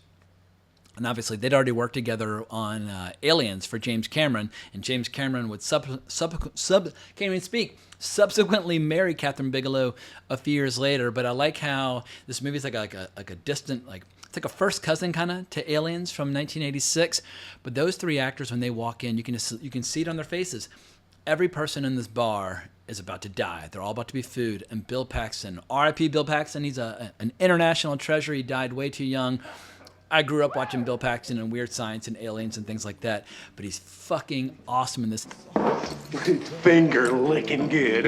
And obviously, they'd already worked together on Aliens for James Cameron, and James Cameron would can't even speak, subsequently marry Kathryn Bigelow a few years later. But I like how this movie's like a distant, it's like a first cousin kind of to Aliens from 1986. But those three actors, when they walk in, you can see it on their faces. Every person in this bar is about to die. They're all about to be food. And Bill Paxton, R.I.P. Bill Paxton, he's an international treasure. He died way too young. I grew up watching Bill Paxton and Weird Science and Aliens and things like that, but he's fucking awesome in this. Finger licking good.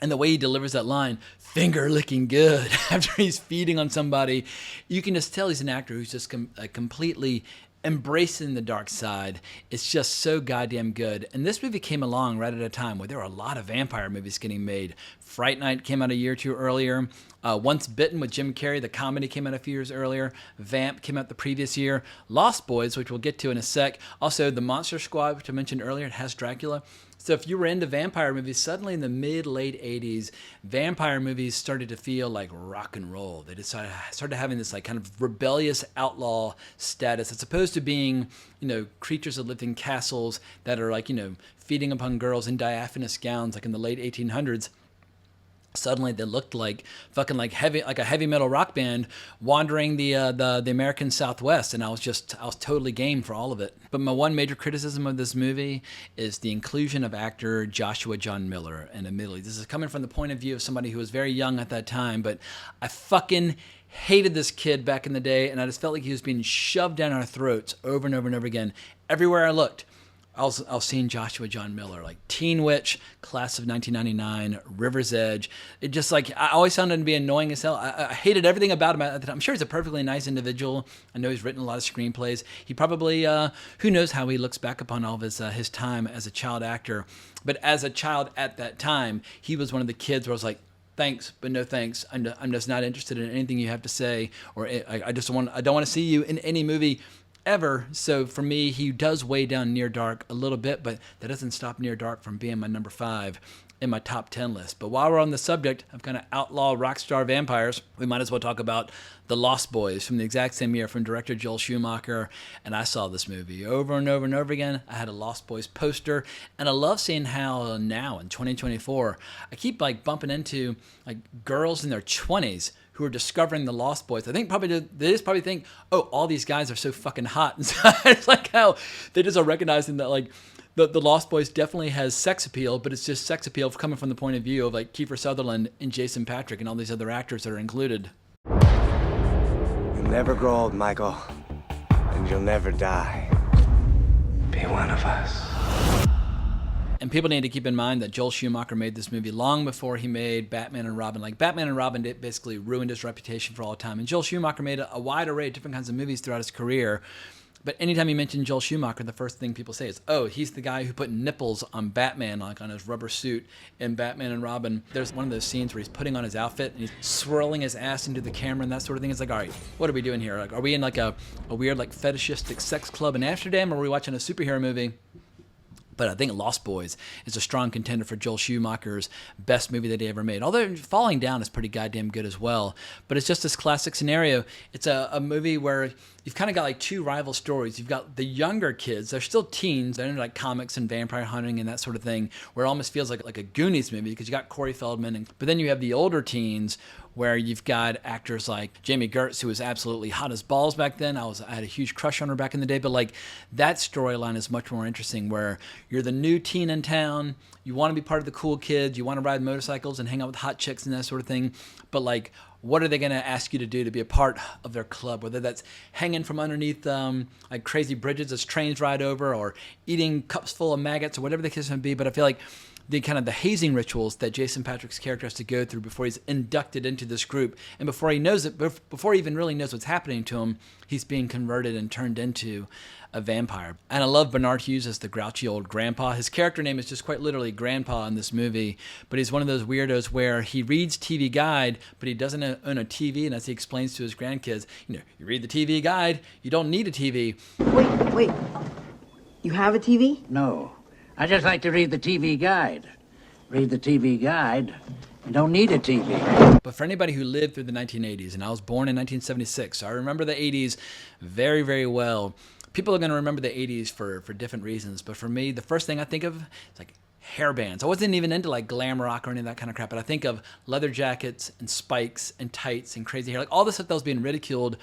And the way he delivers that line, finger licking good, after he's feeding on somebody, you can just tell he's an actor who's just completely embracing the dark side. It's just so goddamn good. And this movie came along right at a time where there were a lot of vampire movies getting made. Fright Night came out a year or two earlier. Once Bitten with Jim Carrey, the comedy, came out a few years earlier. Vamp came out the previous year. Lost Boys, which we'll get to in a sec. Also, The Monster Squad, which I mentioned earlier, it has Dracula. So if you were into vampire movies, suddenly in the mid-late 80s, vampire movies started to feel like rock and roll. They started having this kind of rebellious outlaw status, as opposed to being, creatures that lived in castles that are feeding upon girls in diaphanous gowns like in the late 1800s. Suddenly they looked like a heavy metal rock band wandering the American Southwest, and I was totally game for all of it. But my one major criticism of this movie is the inclusion of actor Joshua John Miller. And admittedly, this is coming from the point of view of somebody who was very young at that time, but I fucking hated this kid back in the day, and I just felt like he was being shoved down our throats over and over and over again. Everywhere I looked, I was seeing Joshua John Miller, like Teen Witch, Class of 1999, River's Edge. It just like, I always found him to be annoying as hell. I hated everything about him at the time. I'm sure he's a perfectly nice individual. I know he's written a lot of screenplays. He probably, who knows how he looks back upon all of his time as a child actor. But as a child at that time, he was one of the kids where I was like, thanks, but no thanks. I'm just not interested in anything you have to say, or I don't want to see you in any movie ever. So for me, he does weigh down Near Dark a little bit, but that doesn't stop Near Dark from being my number 5 in my top 10 list. But while we're on the subject of kind of outlaw rock star vampires, we might as well talk about The Lost Boys from the exact same year from director Joel Schumacher. And I saw this movie over and over and over again. I had a Lost Boys poster, and I love seeing how now in 2024, I keep like bumping into like girls in their 20s who are discovering the Lost Boys. I think they just probably think, oh, all these guys are so fucking hot. And so it's like how they just are recognizing that like the Lost Boys definitely has sex appeal, but it's just sex appeal coming from the point of view of like Kiefer Sutherland and Jason Patric and all these other actors that are included. You'll never grow old, Michael, and you'll never die. Be one of us. And people need to keep in mind that Joel Schumacher made this movie long before he made Batman and Robin. Like, Batman and Robin basically ruined his reputation for all time. And Joel Schumacher made a wide array of different kinds of movies throughout his career. But anytime you mention Joel Schumacher, the first thing people say is, oh, he's the guy who put nipples on Batman, like on his rubber suit in Batman and Robin. There's one of those scenes where he's putting on his outfit and he's swirling his ass into the camera and that sort of thing. It's like, all right, what are we doing here? Like, are we in like a weird like fetishistic sex club in Amsterdam, or are we watching a superhero movie? But I think Lost Boys is a strong contender for Joel Schumacher's best movie that he ever made. Although Falling Down is pretty goddamn good as well. But it's just this classic scenario. It's a movie where you've kind of got like two rival stories. You've got the younger kids. They're still teens. They're into like comics and vampire hunting and that sort of thing, where it almost feels like a Goonies movie because you got Corey Feldman. But then you have the older teens where you've got actors like Jamie Gertz, who was absolutely hot as balls back then. I had a huge crush on her back in the day, but like that storyline is much more interesting, where you're the new teen in town, you want to be part of the cool kids, you want to ride motorcycles and hang out with hot chicks and that sort of thing, but like, what are they going to ask you to do to be a part of their club? Whether that's hanging from underneath like crazy bridges as trains ride over, or eating cups full of maggots, or whatever the case may be. But I feel like the kind of the hazing rituals that Jason Patric's character has to go through before he's inducted into this group, and before he knows it, before he even really knows what's happening to him, he's being converted and turned into a vampire. And I love Bernard Hughes as the grouchy old grandpa. His character name is just quite literally Grandpa in this movie, but he's one of those weirdos where he reads TV Guide, but he doesn't own a TV, and as he explains to his grandkids, you read the TV Guide, you don't need a TV. Wait. You have a TV? No. I just like to read the TV Guide. Read the TV Guide. You don't need a TV. But for anybody who lived through the 1980s, and I was born in 1976, so I remember the 80s very, very well. People are going to remember the 80s for different reasons, but for me, the first thing I think of is like hair bands. I wasn't even into like glam rock or any of that kind of crap, but I think of leather jackets and spikes and tights and crazy hair, like all this stuff that was being ridiculed.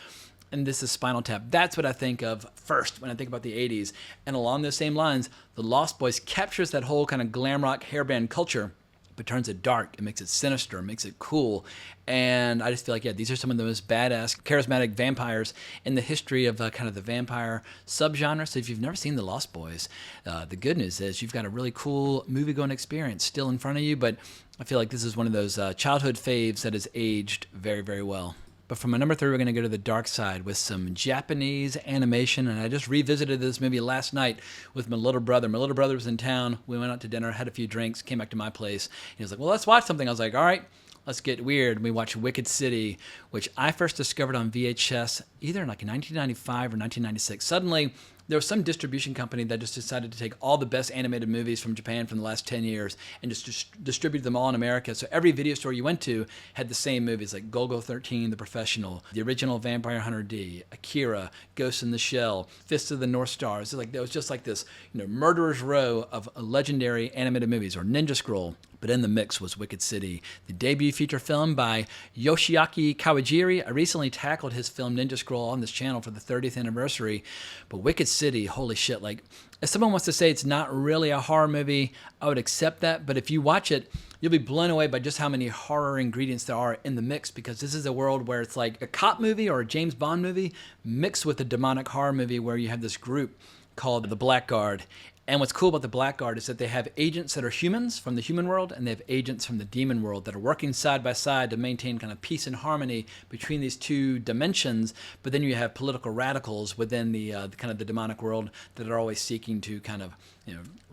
And this is Spinal Tap. That's what I think of first when I think about the 80s. And along those same lines, The Lost Boys captures that whole kind of glam rock hairband culture, but turns it dark. It makes it sinister, makes it cool. And I just feel like, yeah, these are some of the most badass, charismatic vampires in the history of kind of the vampire subgenre. So if you've never seen The Lost Boys, the good news is you've got a really cool movie-going experience still in front of you. But I feel like this is one of those childhood faves that has aged very, very well. But for my number 3, we're going to go to the dark side with some Japanese animation. And I just revisited this movie last night with my little brother. My little brother was in town. We went out to dinner, had a few drinks, came back to my place. He was like, well, let's watch something. I was like, all right, let's get weird. We watched Wicked City, which I first discovered on VHS either in like 1995 or 1996. Suddenly, there was some distribution company that just decided to take all the best animated movies from Japan from the last 10 years and just distribute them all in America. So every video store you went to had the same movies, like Golgo 13, The Professional, the original Vampire Hunter D, Akira, Ghost in the Shell, Fist of the North Star. It was just like this, murderer's row of legendary animated movies, or Ninja Scroll. But in the mix was Wicked City, the debut feature film by Yoshiaki Kawajiri. I recently tackled his film Ninja Scroll on this channel for the 30th anniversary. But Wicked City, holy shit, like, if someone wants to say it's not really a horror movie, I would accept that. But if you watch it, you'll be blown away by just how many horror ingredients there are in the mix, because this is a world where it's like a cop movie or a James Bond movie mixed with a demonic horror movie, where you have this group called the Blackguard. And what's cool about the Blackguard is that they have agents that are humans from the human world, and they have agents from the demon world that are working side by side to maintain kind of peace and harmony between these two dimensions. But then you have political radicals within the kind of the demonic world that are always seeking to kind of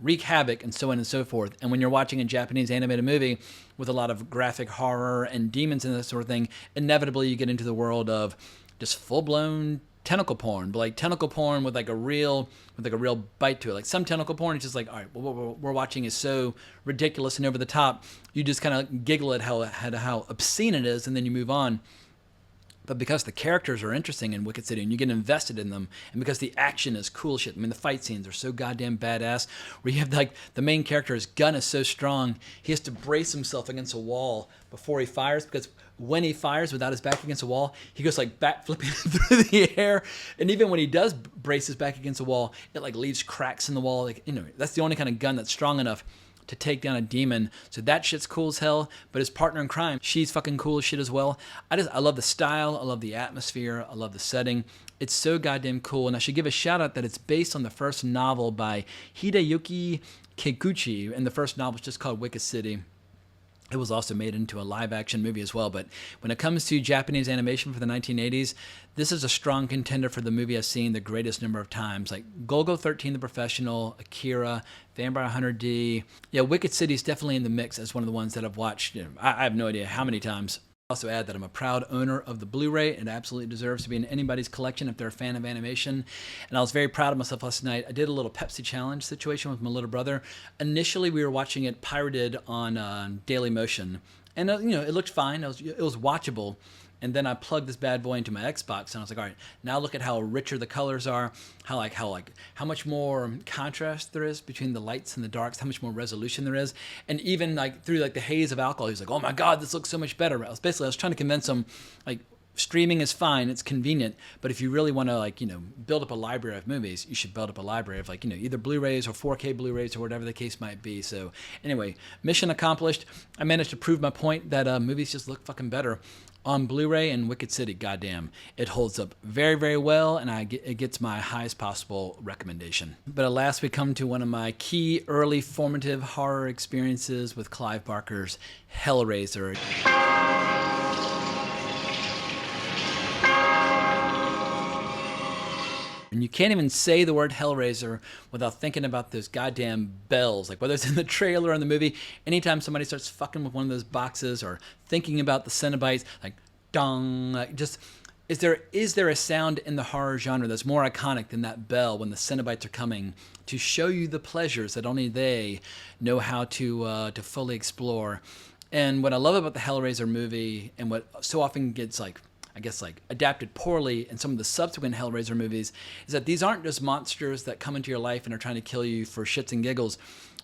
wreak havoc and so on and so forth. And when you're watching a Japanese animated movie with a lot of graphic horror and demons and that sort of thing, inevitably you get into the world of just full-blown tentacle porn, but like tentacle porn with like a real bite to it. Like some tentacle porn is just like, all right, what we're watching is so ridiculous and over the top, you just kind of giggle at how obscene it is, and then you move on. But because the characters are interesting in Wicked City and you get invested in them, and because the action is cool shit, I mean, the fight scenes are so goddamn badass, where you have like the main character, his gun is so strong, he has to brace himself against a wall before he fires, because when he fires without his back against a wall, he goes like back flipping through the air. And even when he does brace his back against a wall, it like leaves cracks in the wall. Like, that's the only kind of gun that's strong enough to take down a demon. So that shit's cool as hell. But his partner in crime, she's fucking cool as shit as well. I love the style, I love the atmosphere, I love the setting. It's so goddamn cool. And I should give a shout out that it's based on the first novel by Hideyuki Kikuchi, and the first novel is just called Wicked City. It was also made into a live-action movie as well. But when it comes to Japanese animation for the 1980s, this is a strong contender for the movie I've seen the greatest number of times. Like Golgo 13, The Professional, Akira, Vampire Hunter D. Yeah, Wicked City is definitely in the mix as one of the ones that I've watched. I have no idea how many times. Also add that I'm a proud owner of the Blu-ray. It absolutely deserves to be in anybody's collection if they're a fan of animation. And I was very proud of myself last night. I did a little Pepsi challenge situation with my little brother. Initially, we were watching it pirated on Daily Motion, and it looked fine. It was watchable. And then I plugged this bad boy into my Xbox, and I was like, all right, now look at how richer the colors are, how much more contrast there is between the lights and the darks, how much more resolution there is. And even like through like the haze of alcohol, he was like, oh my God, this looks so much better. I was trying to convince him, like, streaming is fine, it's convenient, but if you really want to build up a library of movies, you should build up a library of either Blu-rays or 4K Blu-rays or whatever the case might be. So anyway, mission accomplished. I managed to prove my point that movies just look fucking better on Blu-ray, and Wicked City, goddamn, it holds up very, very well, and it gets my highest possible recommendation. But at last we come to one of my key early formative horror experiences with Clive Barker's Hellraiser. And you can't even say the word Hellraiser without thinking about those goddamn bells. Like whether it's in the trailer or in the movie, anytime somebody starts fucking with one of those boxes or thinking about the Cenobites, like dong, is there a sound in the horror genre that's more iconic than that bell when the Cenobites are coming to show you the pleasures that only they know how to fully explore? And what I love about the Hellraiser movie, and what so often gets adapted poorly in some of the subsequent Hellraiser movies, is that these aren't just monsters that come into your life and are trying to kill you for shits and giggles.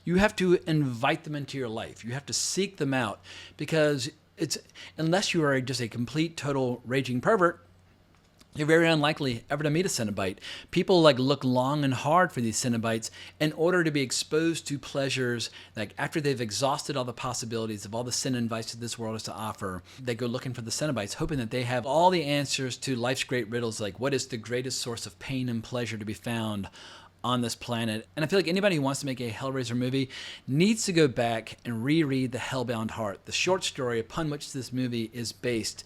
You have to invite them into your life. You have to seek them out, because unless you are just a complete, total raging pervert, you're very unlikely ever to meet a Cenobite. People look long and hard for these Cenobites in order to be exposed to pleasures. Like after they've exhausted all the possibilities of all the sin and vice that this world has to offer, they go looking for the Cenobites, hoping that they have all the answers to life's great riddles, like what is the greatest source of pain and pleasure to be found on this planet. And I feel like anybody who wants to make a Hellraiser movie needs to go back and reread The Hellbound Heart, the short story upon which this movie is based,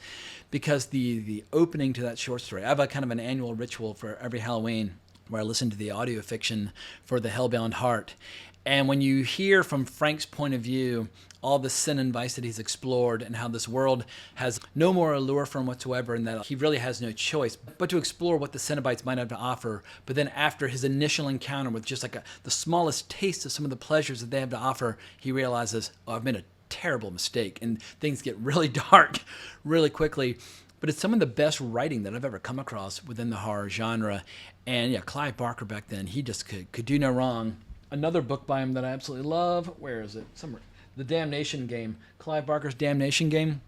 because the opening to that short story, I have a kind of an annual ritual for every Halloween where I listen to the audio fiction for The Hellbound Heart. And when you hear from Frank's point of view all the sin and vice that he's explored, and how this world has no more allure for him whatsoever, and that he really has no choice but to explore what the Cenobites might have to offer. But then after his initial encounter with just the smallest taste of some of the pleasures that they have to offer, he realizes, oh, I've made a terrible mistake, and things get really dark really quickly. But it's some of the best writing that I've ever come across within the horror genre. And yeah, Clive Barker back then, he just could do no wrong. Another book by him that I absolutely love, where is it? Somewhere. The Damnation Game. Clive Barker's Damnation Game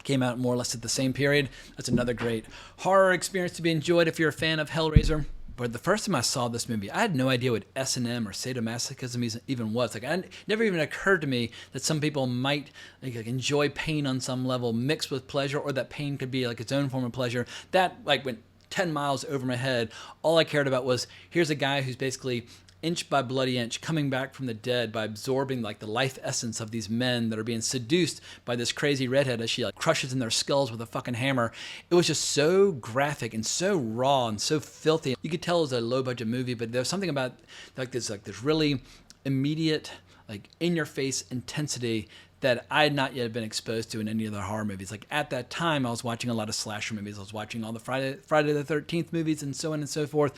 came out more or less at the same period. That's another great horror experience to be enjoyed if you're a fan of Hellraiser. But the first time I saw this movie, I had no idea what S&M or sadomasochism even was. It never even occurred to me that some people might enjoy pain on some level mixed with pleasure, or that pain could be its own form of pleasure. That went 10 miles over my head. All I cared about was, here's a guy who's basically inch by bloody inch coming back from the dead by absorbing like the life essence of these men that are being seduced by this crazy redhead as she like crushes in their skulls with a fucking hammer. It was just so graphic and so raw and so filthy. You could tell it was a low budget movie, but there's something about like this really immediate, like in your face intensity that I had not yet been exposed to in any other horror movies. Like at that time, I was watching a lot of slasher movies. I was watching all the Friday the 13th movies and so on and so forth.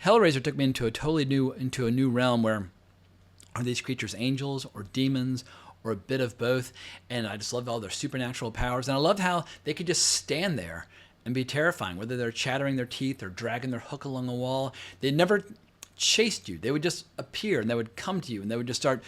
Hellraiser took me into a new realm where are these creatures angels or demons or a bit of both? And I just loved all their supernatural powers. And I loved how they could just stand there and be terrifying, whether they're chattering their teeth or dragging their hook along a wall. They never chased you. They would just appear and they would come to you and they would just start,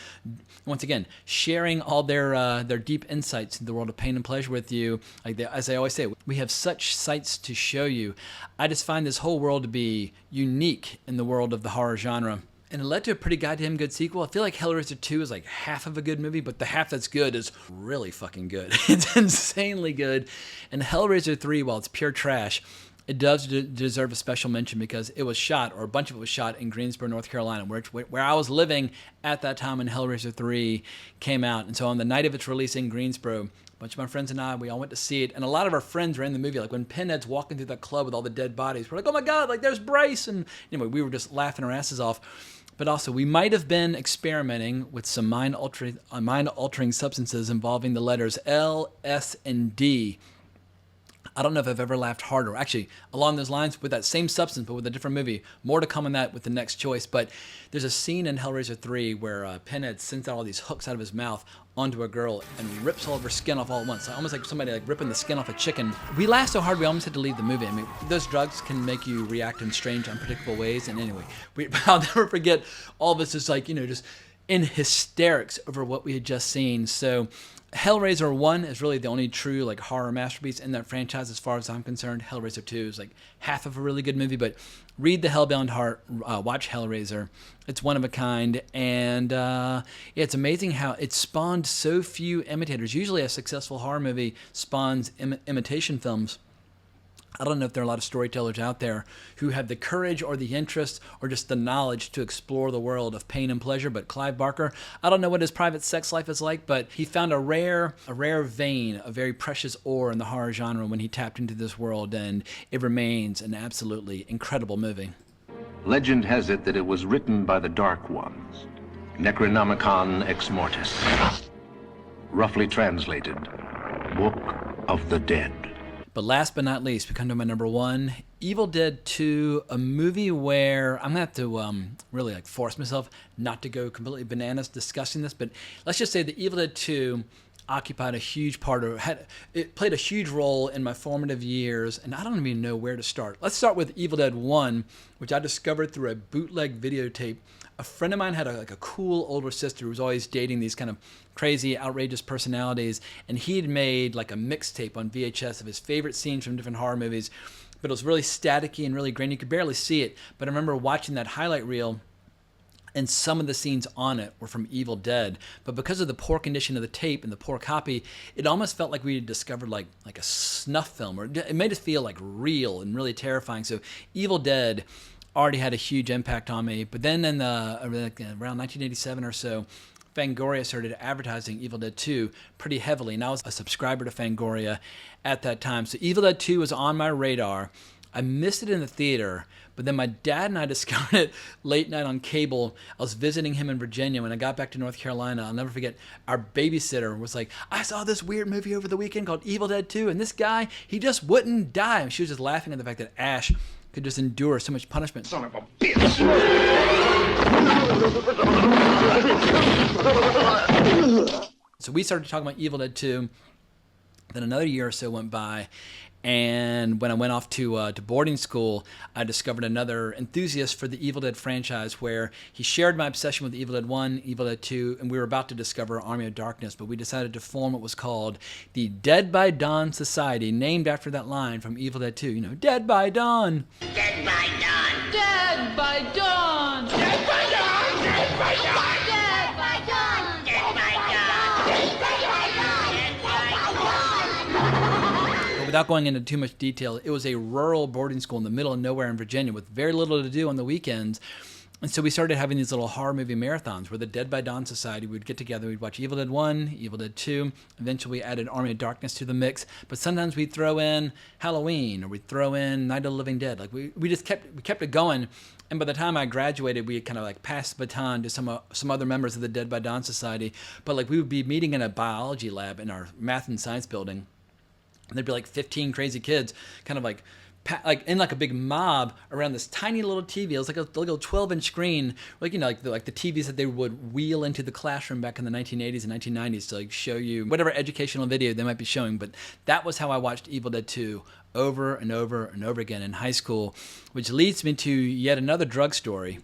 once again, sharing all their deep insights into the world of pain and pleasure with you. Like as I always say, we have such sights to show you. I just find this whole world to be unique in the world of the horror genre. And it led to a pretty goddamn good sequel. I feel like Hellraiser 2 is like half of a good movie, but the half that's good is really fucking good. It's insanely good. And Hellraiser 3, while it's pure trash, it does deserve a special mention because it was shot, or a bunch of it was shot in Greensboro, North Carolina, where I was living at that time when Hellraiser 3 came out. And so on the night of its release in Greensboro, a bunch of my friends and I, we all went to see it. And a lot of our friends were in the movie. Like when Pinhead's walking through that club with all the dead bodies, we're like, oh my God, like there's Bryce. And anyway, we were just laughing our asses off. But also, we might have been experimenting with some mind-altering substances involving the letters L, S, and D. I don't know if I've ever laughed harder. Actually, along those lines, with that same substance, but with a different movie. More to come on that with the next choice. But there's a scene in Hellraiser 3 where Pinhead sends out all these hooks out of his mouth onto a girl and rips all of her skin off all at once. Almost like somebody like ripping the skin off a chicken. We laughed so hard we almost had to leave the movie. I mean, those drugs can make you react in strange, unpredictable ways. And anyway, I'll never forget all of us just like, just in hysterics over what we had just seen. So Hellraiser 1 is really the only true like horror masterpiece in that franchise as far as I'm concerned. Hellraiser 2 is like half of a really good movie, but read The Hellbound Heart, watch Hellraiser. It's one of a kind, and it's amazing how it spawned so few imitators. Usually a successful horror movie spawns imitation films. I don't know if there are a lot of storytellers out there who have the courage or the interest or just the knowledge to explore the world of pain and pleasure, but Clive Barker, I don't know what his private sex life is like, but he found a rare vein, a very precious ore in the horror genre when he tapped into this world, and it remains an absolutely incredible movie. Legend has it that it was written by the Dark Ones, Necronomicon Ex Mortis. Roughly translated, Book of the Dead. But last but not least, we come to my number one, Evil Dead 2, a movie where I'm going to have to really like force myself not to go completely bananas discussing this, but let's just say that Evil Dead 2 occupied a huge part of, it played a huge role in my formative years, and I don't even know where to start. Let's start with Evil Dead 1, which I discovered through a bootleg videotape. A friend of mine had a cool older sister who was always dating these kind of crazy, outrageous personalities, and he'd made like a mixtape on VHS of his favorite scenes from different horror movies, but it was really staticky and really grainy. You could barely see it, but I remember watching that highlight reel, and some of the scenes on it were from Evil Dead. But because of the poor condition of the tape and the poor copy, it almost felt like we had discovered like a snuff film, or it made us feel like real and really terrifying. So Evil Dead already had a huge impact on me. But then in around 1987 or so, Fangoria started advertising Evil Dead 2 pretty heavily, and I was a subscriber to Fangoria at that time. So Evil Dead 2 was on my radar. I missed it in the theater, but then my dad and I discovered it late night on cable. I was visiting him in Virginia. When I got back to North Carolina, I'll never forget, our babysitter was like, I saw this weird movie over the weekend called Evil Dead 2, and this guy, he just wouldn't die. And she was just laughing at the fact that Ash could just endure so much punishment. Son of a bitch! So we started talking about Evil Dead 2. Then another year or so went by, and when I went off to boarding school, I discovered another enthusiast for the Evil Dead franchise where he shared my obsession with Evil Dead 1, Evil Dead 2, and we were about to discover Army of Darkness, but we decided to form what was called the Dead by Dawn Society, named after that line from Evil Dead 2, Dead by Dawn. Dead by dawn. Dead by dawn. Dead by dawn. Dead by dawn. Dead by dawn. Dead by dawn. Dead by dawn. Dead by dawn. without going into too much detail, it was a rural boarding school in the middle of nowhere in Virginia with very little to do on the weekends. And so we started having these little horror movie marathons where the Dead by Dawn Society would get together. We'd watch Evil Dead 1, Evil Dead 2. Eventually we added Army of Darkness to the mix. But sometimes we'd throw in Halloween or we'd throw in Night of the Living Dead. Like we just kept it going. And by the time I graduated, we had kind of like passed the baton to some other members of the Dead by Dawn Society. But like we would be meeting in a biology lab in our math and science building. And there'd be like 15 crazy kids kind of like in like a big mob around this tiny little TV. It was like a little 12-inch screen, like like the TVs that they would wheel into the classroom back in the 1980s and 1990s to like show you whatever educational video they might be showing. But that was how I watched Evil Dead 2 over and over and over again in high school, which leads me to yet another drug story.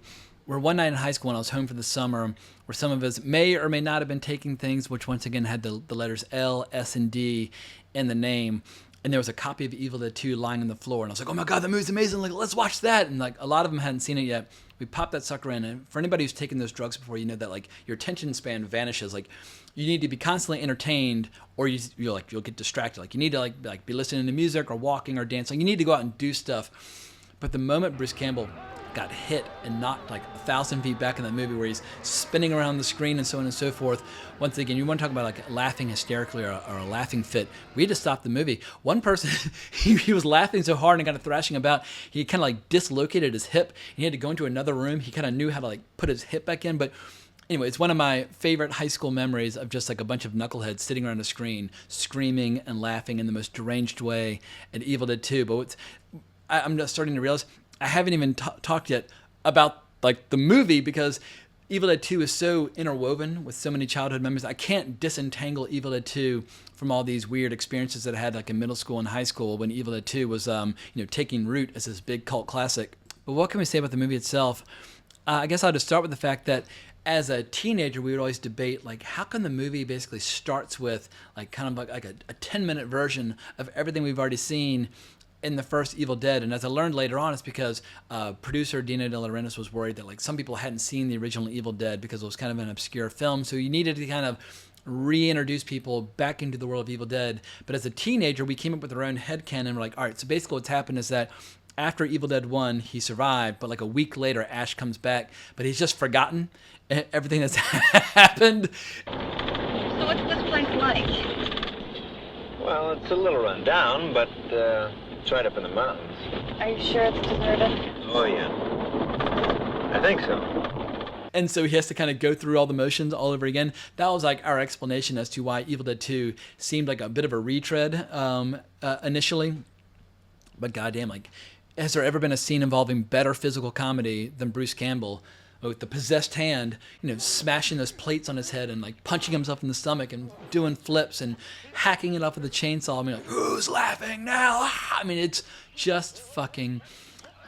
Where one night in high school when I was home for the summer, where some of us may or may not have been taking things, which once again had the letters L, S, and D in the name. And there was a copy of Evil Dead 2 lying on the floor. And I was like, oh my God, that movie's amazing. Like, let's watch that. And like a lot of them hadn't seen it yet. We popped that sucker in. And for anybody who's taken those drugs before, you know that like your attention span vanishes. Like you need to be constantly entertained or you'll get distracted. Like you need to like be listening to music or walking or dancing. You need to go out and do stuff. But the moment Bruce Campbell got hit and knocked like 1,000 feet back in that movie where he's spinning around the screen and so on and so forth. Once again, you want to talk about like laughing hysterically or a laughing fit. We had to stop the movie. One person, he was laughing so hard and kind of thrashing about, he kind of like dislocated his hip. He had to go into another room. He kind of knew how to like put his hip back in. But anyway, it's one of my favorite high school memories of just like a bunch of knuckleheads sitting around a screen, screaming and laughing in the most deranged way at Evil Dead 2. But I'm just starting to realize I haven't even talked yet about like the movie because Evil Dead 2 is so interwoven with so many childhood memories. I can't disentangle Evil Dead 2 from all these weird experiences that I had like in middle school and high school when Evil Dead 2 was taking root as this big cult classic. But what can we say about the movie itself? I guess I'll just start with the fact that as a teenager, we would always debate, like, how come the movie basically starts with like kind of like a 10-minute version of everything we've already seen in the first Evil Dead. And as I learned later on, it's because producer Dino De Laurentiis was worried that like some people hadn't seen the original Evil Dead because it was kind of an obscure film. So you needed to kind of reintroduce people back into the world of Evil Dead. But as a teenager, we came up with our own headcanon. We're like, all right, so basically what's happened is that after Evil Dead 1, he survived, but like a week later, Ash comes back, but he's just forgotten everything that's happened. So what's this place like? Well, it's a little run down, but it's right up in the mountains. Are you sure it's deserted? Oh, yeah. I think so. And so he has to kind of go through all the motions all over again. That was like our explanation as to why Evil Dead 2 seemed like a bit of a retread initially. But goddamn, like, has there ever been a scene involving better physical comedy than Bruce Campbell with the possessed hand, smashing those plates on his head and like punching himself in the stomach and doing flips and hacking it off with a chainsaw? I mean, like, who's laughing now? I mean, it's just fucking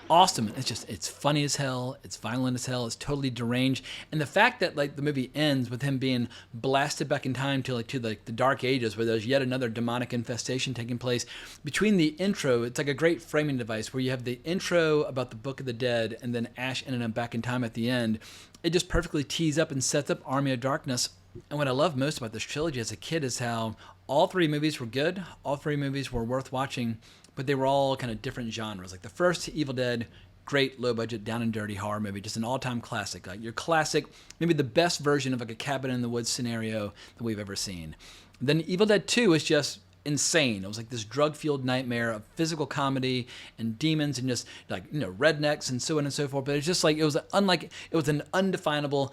awesome. It's funny as hell. It's violent as hell. It's totally deranged. And the fact that like the movie ends with him being blasted back in time to the Dark Ages, where there's yet another demonic infestation taking place. Between the intro, it's like a great framing device where you have the intro about the Book of the Dead and then Ash ending up back in time at the end. It just perfectly tees up and sets up Army of Darkness. And what I love most about this trilogy as a kid is how all three movies were good. All three movies were worth watching. But they were all kind of different genres. Like the first Evil Dead, great low-budget, down-and-dirty horror movie, just an all-time classic. Like your classic, maybe the best version of like a cabin-in-the-woods scenario that we've ever seen. Then Evil Dead 2 was just insane. It was like this drug-fueled nightmare of physical comedy and demons and just like rednecks and so on and so forth. But it's just like it was an undefinable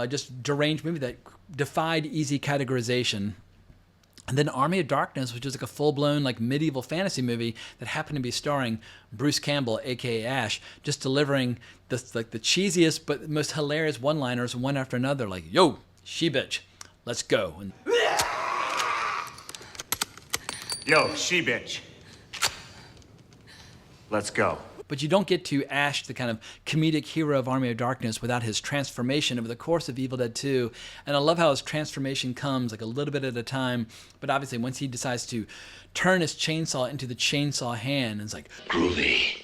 just deranged movie that defied easy categorization. And then Army of Darkness, which was like a full-blown like medieval fantasy movie that happened to be starring Bruce Campbell, aka Ash, just delivering this like the cheesiest but most hilarious one-liners one after another, like "Yo, she bitch, let's go." And "Yo, she bitch, let's go." But you don't get to Ash, the kind of comedic hero of Army of Darkness, without his transformation over the course of Evil Dead 2. And I love how his transformation comes like a little bit at a time. But obviously, once he decides to turn his chainsaw into the chainsaw hand, it's like, groovy.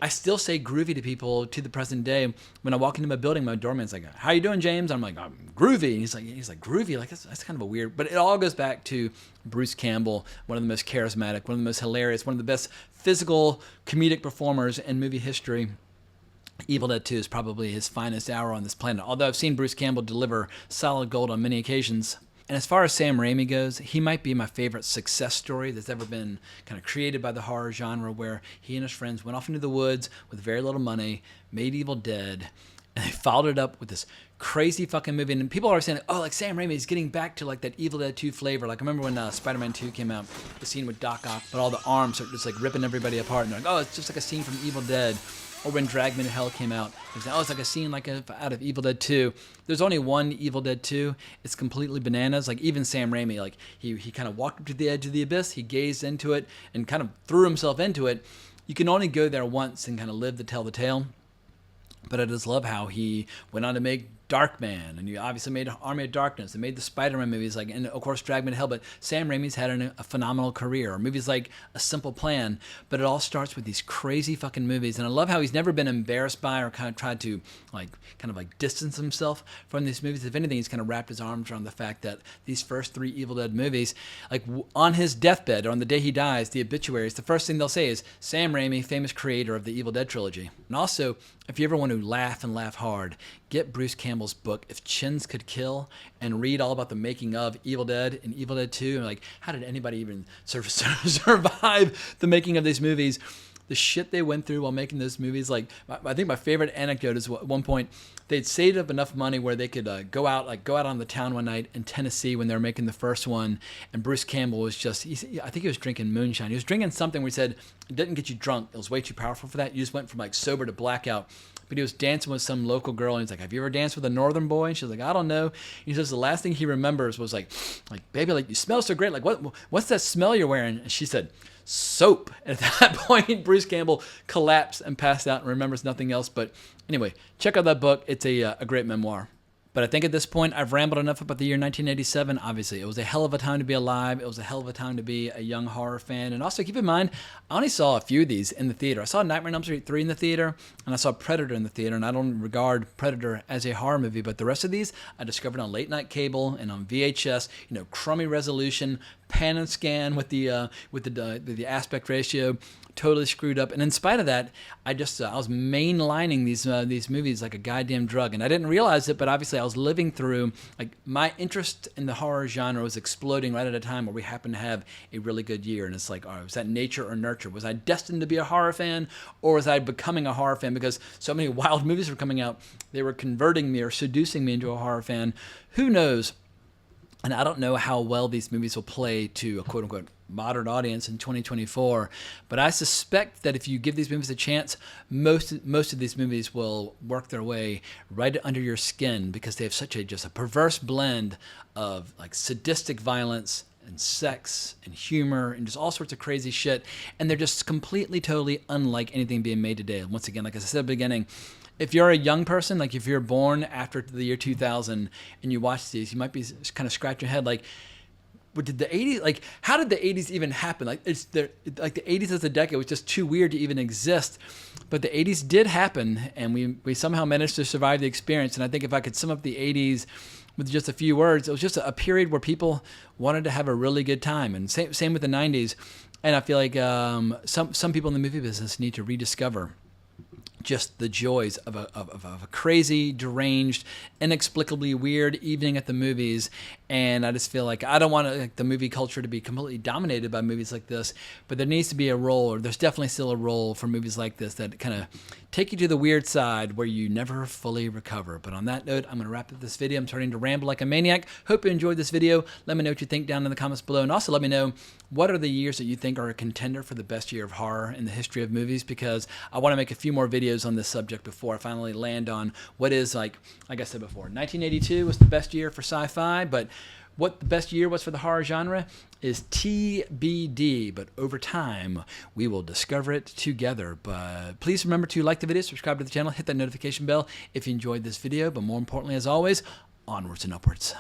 I still say groovy to people to the present day. When I walk into my building, my doorman's like, "How you doing, James?" I'm like, "I'm groovy." And he's like groovy. Like that's kind of a weird, but it all goes back to Bruce Campbell, one of the most charismatic, one of the most hilarious, one of the best physical comedic performers in movie history. Evil Dead 2 is probably his finest hour on this planet, although I've seen Bruce Campbell deliver solid gold on many occasions. And as far as Sam Raimi goes, he might be my favorite success story that's ever been kind of created by the horror genre, where he and his friends went off into the woods with very little money, made Evil Dead, and they followed it up with this crazy fucking movie. And people are saying, oh, like Sam Raimi is getting back to like that Evil Dead 2 flavor. Like I remember when Spider-Man 2 came out, the scene with Doc Ock, but all the arms are just like ripping everybody apart. And they're like, oh, it's just like a scene from Evil Dead. Or when Drag Me to Hell came out, it was like, oh, it's like a scene like out of Evil Dead 2. There's only one Evil Dead 2. It's completely bananas. Like even Sam Raimi, like he kind of walked up to the edge of the abyss. He gazed into it and kind of threw himself into it. You can only go there once and kind of live to tell the tale. But I just love how he went on to make Darkman, and he obviously made Army of Darkness, and made the Spider-Man movies, like, and of course Drag Me to Hell. But Sam Raimi's had a phenomenal career. Or movies like A Simple Plan, but it all starts with these crazy fucking movies. And I love how he's never been embarrassed by or kind of tried to kind of distance himself from these movies. If anything, he's kind of wrapped his arms around the fact that these first 3 Evil Dead movies, like on his deathbed or on the day he dies, the obituaries, the first thing they'll say is Sam Raimi, famous creator of the Evil Dead trilogy. And also, if you ever want to laugh and laugh hard, get Bruce Campbell's book, If Chins Could Kill, and read all about the making of Evil Dead and Evil Dead 2. And like, how did anybody even survive the making of these movies? The shit they went through while making those movies. Like, I think my favorite anecdote is at one point they'd saved up enough money where they could go out on the town one night in Tennessee when they were making the first one, and Bruce Campbell was I think he was drinking moonshine. He was drinking something where he said it didn't get you drunk. It was way too powerful for that. You just went from like sober to blackout. But he was dancing with some local girl, and he's like, "Have you ever danced with a northern boy?" And she's like, "I don't know." And he says the last thing he remembers was like, "Baby, like you smell so great. Like what's that smell you're wearing?" And she said, "Soap." And at that point, Bruce Campbell collapsed and passed out and remembers nothing else. But anyway, check out that book. It's a great memoir. But I think at this point, I've rambled enough about the year 1987. Obviously, it was a hell of a time to be alive. It was a hell of a time to be a young horror fan. And also, keep in mind, I only saw a few of these in the theater. I saw Nightmare on Elm Street 3 in the theater, and I saw Predator in the theater. And I don't regard Predator as a horror movie, but the rest of these I discovered on late night cable and on VHS. Crummy resolution, pan and scan with the aspect ratio. Totally screwed up, and in spite of that, I was mainlining these movies like a goddamn drug, and I didn't realize it. But obviously, I was living through my interest in the horror genre was exploding right at a time where we happened to have a really good year, and it's like, was that nature or nurture? Was I destined to be a horror fan, or was I becoming a horror fan because so many wild movies were coming out? They were converting me or seducing me into a horror fan. Who knows? And I don't know how well these movies will play to a quote-unquote modern audience in 2024, but I suspect that if you give these movies a chance, most of these movies will work their way right under your skin because they have such just a perverse blend of like sadistic violence and sex and humor and just all sorts of crazy shit, and they're just completely, totally unlike anything being made today. Once again, like I said at the beginning, if you're a young person, like if you're born after the year 2000 and you watch these, you might be kind of scratch your head like, what did the 80s, like how did the 80s even happen? Like the 80s as a decade was just too weird to even exist. But the 80s did happen, and we somehow managed to survive the experience. And I think if I could sum up the 80s with just a few words, it was just a period where people wanted to have a really good time. And same with the 90s. And I feel like some people in the movie business need to rediscover just the joys of a crazy, deranged, inexplicably weird evening at the movies. And I just feel like I don't want the movie culture to be completely dominated by movies like this, but there needs to be a role, or there's definitely still a role for movies like this that kind of take you to the weird side where you never fully recover. But on that note, I'm going to wrap up this video. I'm starting to ramble like a maniac. Hope you enjoyed this video. Let me know what you think down in the comments below. And also let me know what are the years that you think are a contender for the best year of horror in the history of movies, because I want to make a few more videos on this subject before I finally land on what is, like I said before, 1982 was the best year for sci-fi, but what the best year was for the horror genre is TBD, but over time, we will discover it together. But please remember to like the video, subscribe to the channel, hit that notification bell if you enjoyed this video, but more importantly, as always, onwards and upwards.